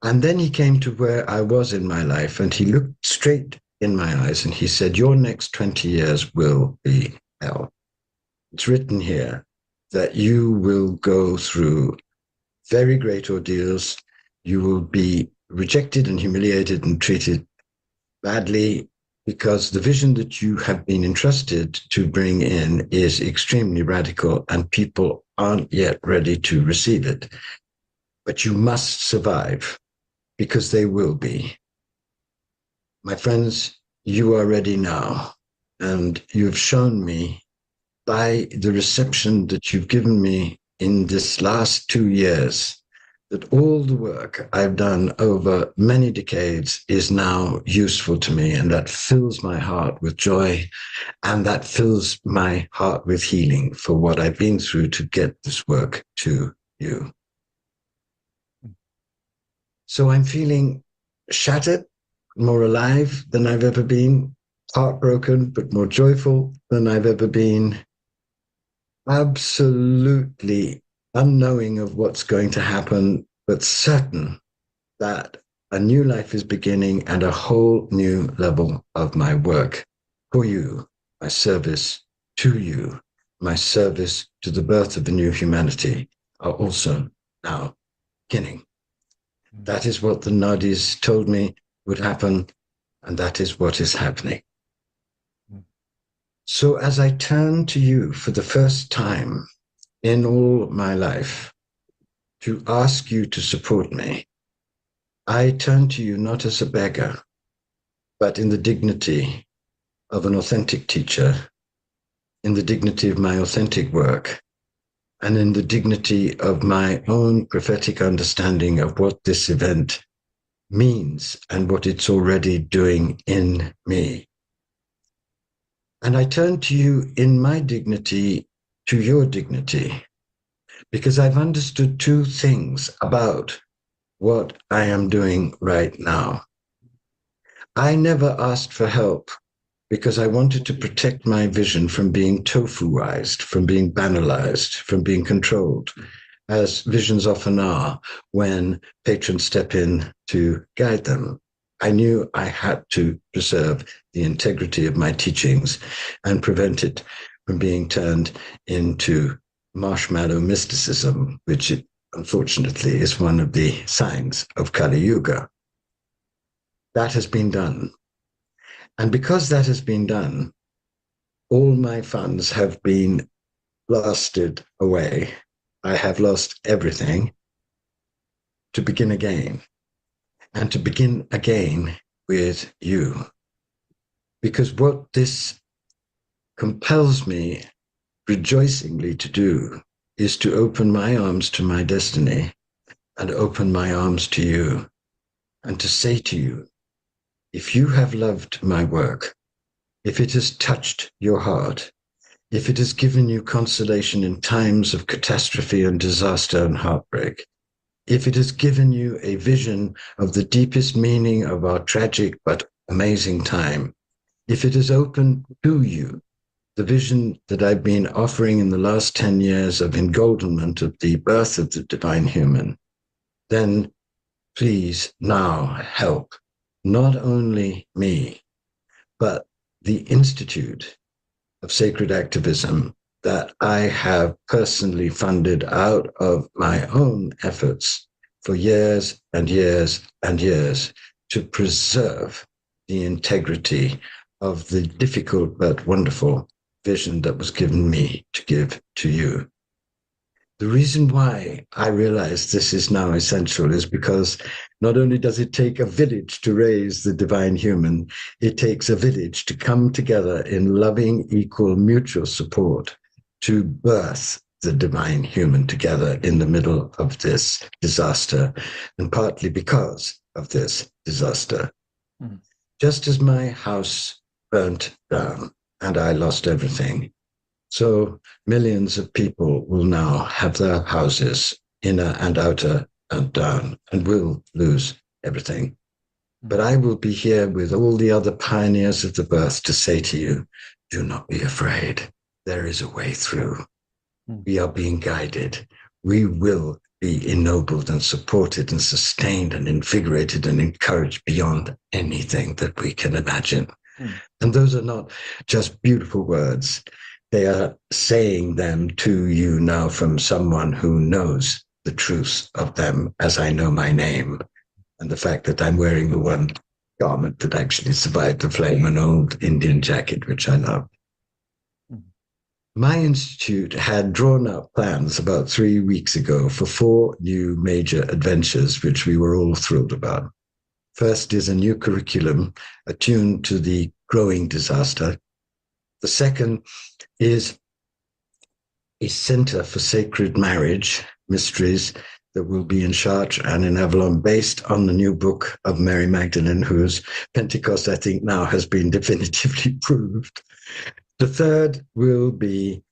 And then he came to where I was in my life, and he looked straight in my eyes and he said, your next 20 years will be hell. It's written here that you will go through very great ordeals. You will be rejected and humiliated and treated badly, because the vision that you have been entrusted to bring in is extremely radical and people aren't yet ready to receive it. But you must survive, because they will be. My friends, you are ready now, and you've shown me by the reception that you've given me in this last 2 years that all the work I've done over many decades is now useful to me, and that fills my heart with joy, and that fills my heart with healing for what I've been through to get this work to you. So I'm feeling shattered, more alive than I've ever been, heartbroken, but more joyful than I've ever been, absolutely unknowing of what's going to happen, but certain that a new life is beginning and a whole new level of my work for you, my service to you, my service to the birth of a new humanity are also now beginning. That is what the Nadis told me would happen, and that is what is happening. So as I turn to you for the first time in all my life to ask you to support me, I turn to you not as a beggar, but in the dignity of an authentic teacher, in the dignity of my authentic work, and in the dignity of my own prophetic understanding of what this event means and what it's already doing in me. And I turn to you in my dignity to your dignity, because I've understood two things about what I am doing right now. I never asked for help because I wanted to protect my vision from being tofuized, from being banalized, from being controlled, as visions often are when patrons step in to guide them. I knew I had to preserve the integrity of my teachings and prevent it from being turned into marshmallow mysticism, which unfortunately is one of the signs of Kali Yuga. That has been done. And because that has been done, all my funds have been blasted away. I have lost everything to begin again, and to begin again with you. Because what this compels me rejoicingly to do is to open my arms to my destiny and open my arms to you, and to say to you, if you have loved my work, if it has touched your heart, if it has given you consolation in times of catastrophe and disaster and heartbreak, if it has given you a vision of the deepest meaning of our tragic but amazing time, if it has opened to you the vision that I've been offering in the last 10 years of engoldenment of the birth of the divine human, then please now help not only me, but the Institute of Sacred Activism that I have personally funded out of my own efforts for years and years and years to preserve the integrity of the difficult but wonderful vision that was given me to give to you. The reason why I realize this is now essential is because not only does it take a village to raise the divine human, it takes a village to come together in loving, equal, mutual support to birth the divine human together in the middle of this disaster, and partly because of this disaster. Just as my house burnt down and I lost everything, so millions of people will now have their houses, inner and outer, burnt down, and will lose everything. But I will be here with all the other pioneers of the birth to say to you, do not be afraid. There is a way through. We are being guided. We will be ennobled and supported and sustained and invigorated and encouraged beyond anything that we can imagine. And those are not just beautiful words. They are saying them to you now from someone who knows the truth of them as I know my name. And the fact that I'm wearing the one garment that actually survived the flame, an old Indian jacket, which I love. My institute had drawn up plans about 3 weeks ago for 4 new major adventures, which we were all thrilled about. First is a new curriculum attuned to the growing disaster. The second is a center for sacred marriage mysteries that will be in Chartres and in Avalon, based on the new book of Mary Magdalene, whose Pentecost, I think, now has been definitively proved. The third will be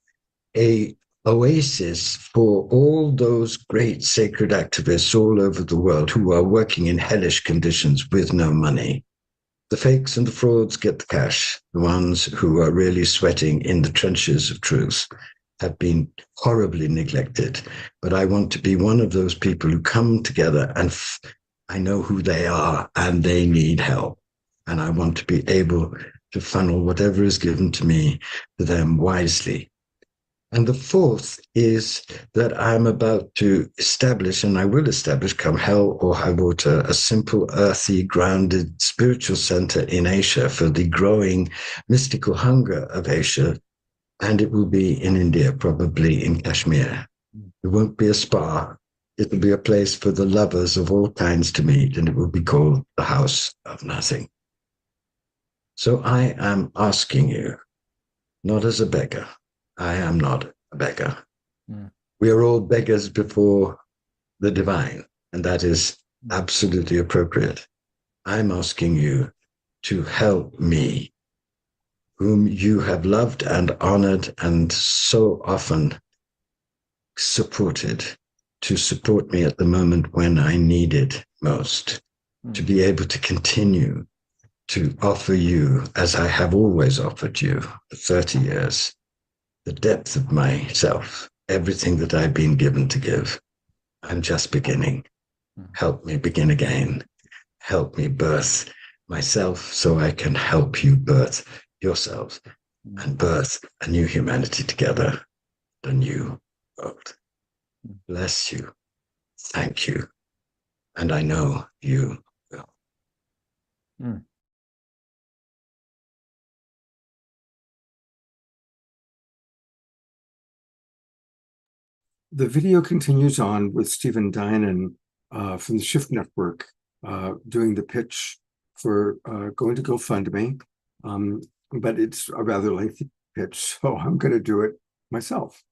a oasis for all those great sacred activists all over the world who are working in hellish conditions with no money. The fakes and the frauds get the cash. The ones who are really sweating in the trenches of truth have been horribly neglected. But I want to be one of those people who come together and I know who they are and they need help. And I want to be able to funnel whatever is given to me to them wisely. And the fourth is that I'm about to establish, and I will establish, come hell or high water, a simple, earthy, grounded spiritual center in Asia for the growing mystical hunger of Asia. And it will be in India, probably in Kashmir. It won't be a spa. It will be a place for the lovers of all kinds to meet, and it will be called the House of Nothing. So I am asking you, not as a beggar. I am not a beggar. We are all beggars before the divine, and that is absolutely appropriate. I'm asking you to help me, whom you have loved and honored and so often supported, to support me at the moment when I need it most, to be able to continue to offer you, as I have always offered you for 30 years, the depth of myself, everything that I've been given to give. I'm just beginning. Help me begin again. Help me birth myself so I can help you birth yourselves and birth a new humanity together, a new world. Bless you. Thank you. And I know you will. The video continues on with Stephen Dinan from the Shift Network doing the pitch for going to GoFundMe. But it's a rather lengthy pitch, so I'm going to do it myself.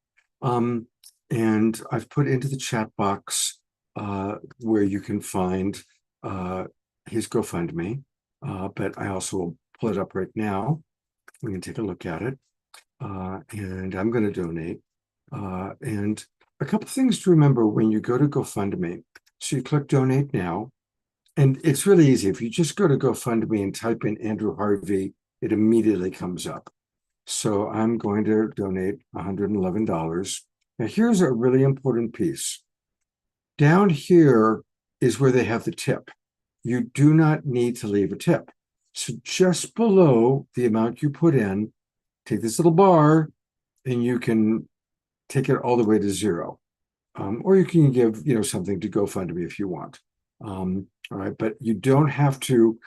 And I've put into the chat box where you can find his GoFundMe, but I also will pull it up right now. We can take a look at it. And I'm going to donate. And a couple things to remember when you go to GoFundMe. So you click donate now, and it's really easy. If you just go to GoFundMe and type in Andrew Harvey, it immediately comes up. So I'm going to donate $111. Now here's a really important piece. Down here is where they have the tip. You do not need to leave a tip. So just below the amount you put in, take this little bar and you can take it all the way to zero. Or you can give, something to GoFundMe if you want. All right, but you don't have to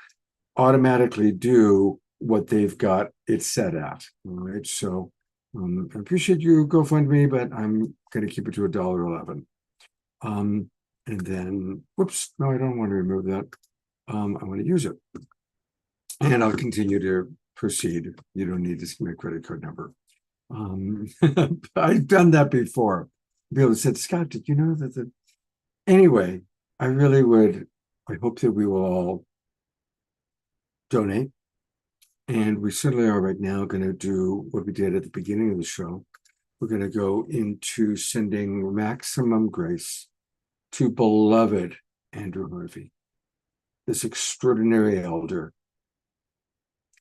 automatically do what they've got it set at. All right, so I appreciate you GoFundMe, but I'm going to keep it to $1.11. And then, whoops, no, I don't want to remove that. I want to use it. And I'll continue to proceed. You don't need to see my credit card number. I've done that before. People said, Scott, did you know that anyway, I hope that we will all donate. And we certainly are right now going to do what we did at the beginning of the show. We're going to go into sending maximum grace to beloved Andrew Harvey. this extraordinary elder.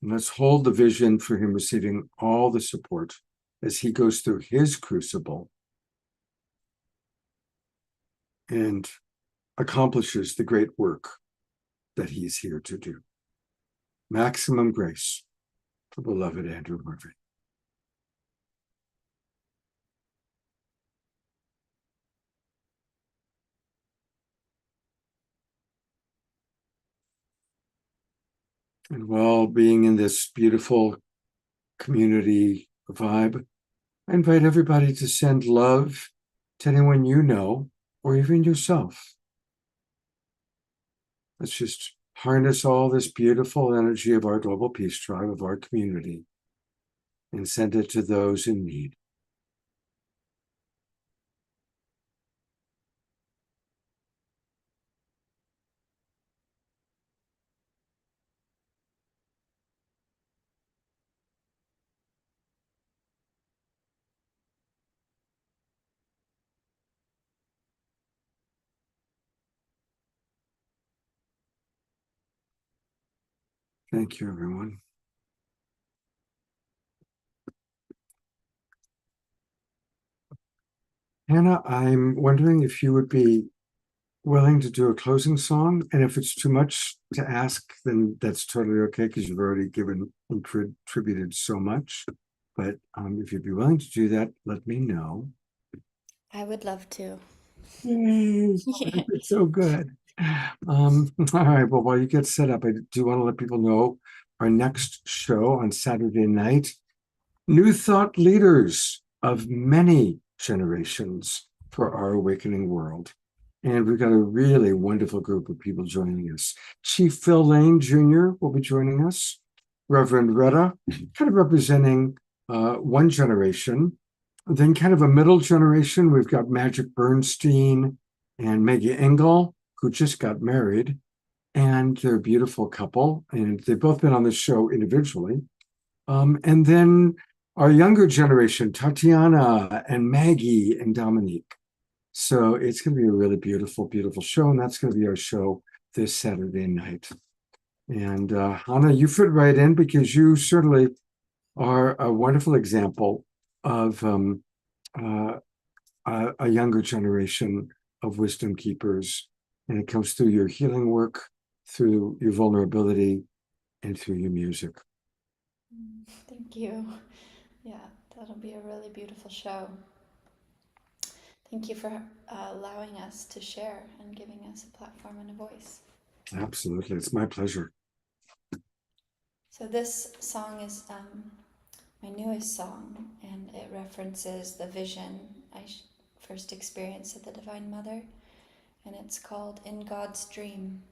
And let's hold the vision for him receiving all the support as he goes through his crucible and accomplishes the great work that he's here to do. Maximum grace for beloved Andrew Harvey. And while being in this beautiful community vibe, I invite everybody to send love to anyone you know, or even yourself. Let's just harness all this beautiful energy of our global peace tribe, of our community, and send it to those in need. Thank you, everyone. Hannah, I'm wondering if you would be willing to do a closing song, and if it's too much to ask, then that's totally okay, because you've already given and contributed so much. But if you'd be willing to do that, let me know. I would love to. Yay, it's so good. All right, well, while you get set up, I do want to let people know our next show on Saturday night, New Thought Leaders of Many Generations for Our Awakening World. And we've got a really wonderful group of people joining us. Chief Phil Lane Jr. will be joining us. Reverend Retta, kind of representing one generation. Then kind of a middle generation, we've got Magic Bernstein and Maggie Engel, who just got married. And they're a beautiful couple. And they've both been on the show individually. And then our younger generation, Tatiana and Maggie and Dominique. So it's going to be a really beautiful, beautiful show. And that's going to be our show this Saturday night. And Hannah, you fit right in because you certainly are a wonderful example of a younger generation of wisdom keepers. And it comes through your healing work, through your vulnerability, and through your music. Thank you. Yeah, that'll be a really beautiful show. Thank you for allowing us to share and giving us a platform and a voice. Absolutely. It's my pleasure. So this song is my newest song, and it references the vision I first experienced of the Divine Mother, and it's called In God's Dream.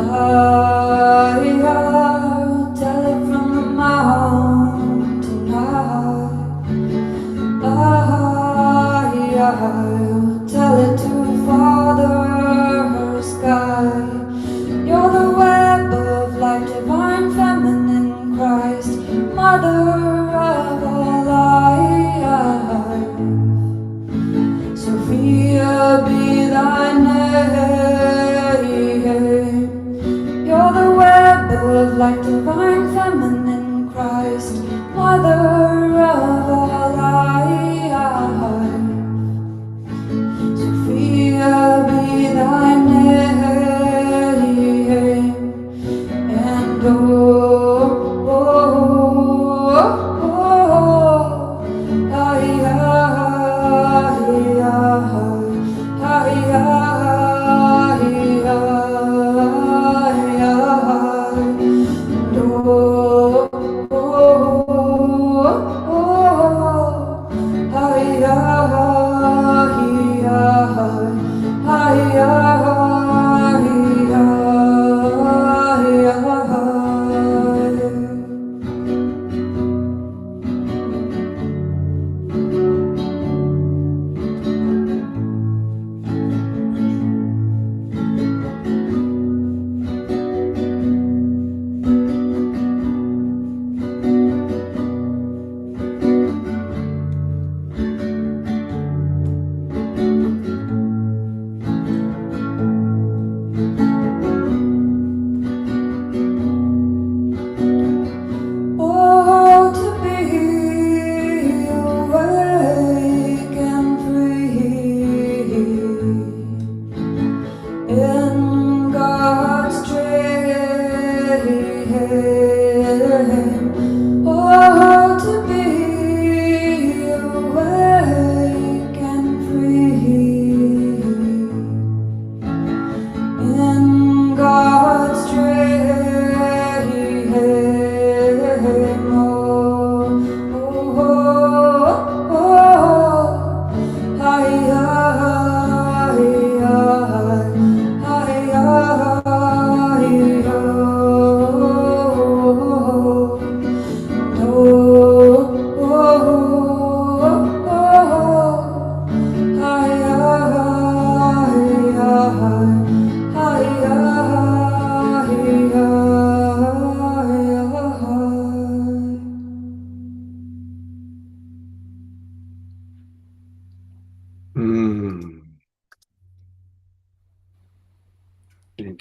I'll tell it from the mountain high. I'll tell it to Father Sky. You're the web of light, divine feminine Christ, mother of all life. Sophia be thy name. You're the web of light, divine feminine Christ, mother of all life. Sophia be thy name. And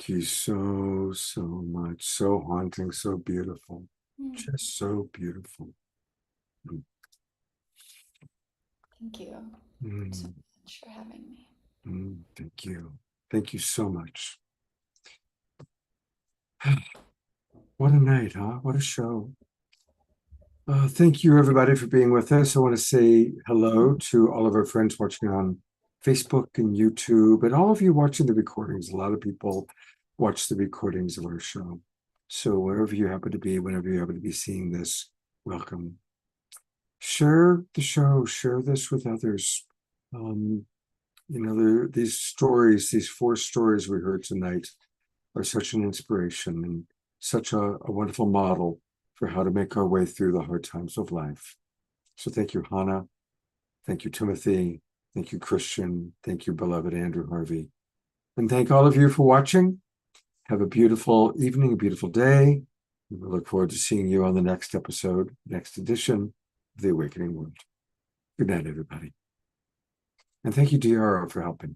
Thank you so much. So haunting, so beautiful. Just so beautiful. Thank you so much for having me. Thank you. Thank you so much. What a night, huh? What a show. Thank you, everybody, for being with us. I want to say hello to all of our friends watching on Facebook and YouTube, and all of you watching the recordings. A lot of people watch the recordings of our show. So wherever you happen to be, whenever you happen to be seeing this, welcome. Share the show, share this with others. These stories, these 4 stories we heard tonight are such an inspiration and such a wonderful model for how to make our way through the hard times of life. So thank you, Hannah. Thank you, Timothy. Thank you, Christian. Thank you, beloved Andrew Harvey. And thank all of you for watching. Have a beautiful evening, a beautiful day. We look forward to seeing you on the next episode, next edition of The Awakening World. Good night, everybody. And thank you, DRO, for helping.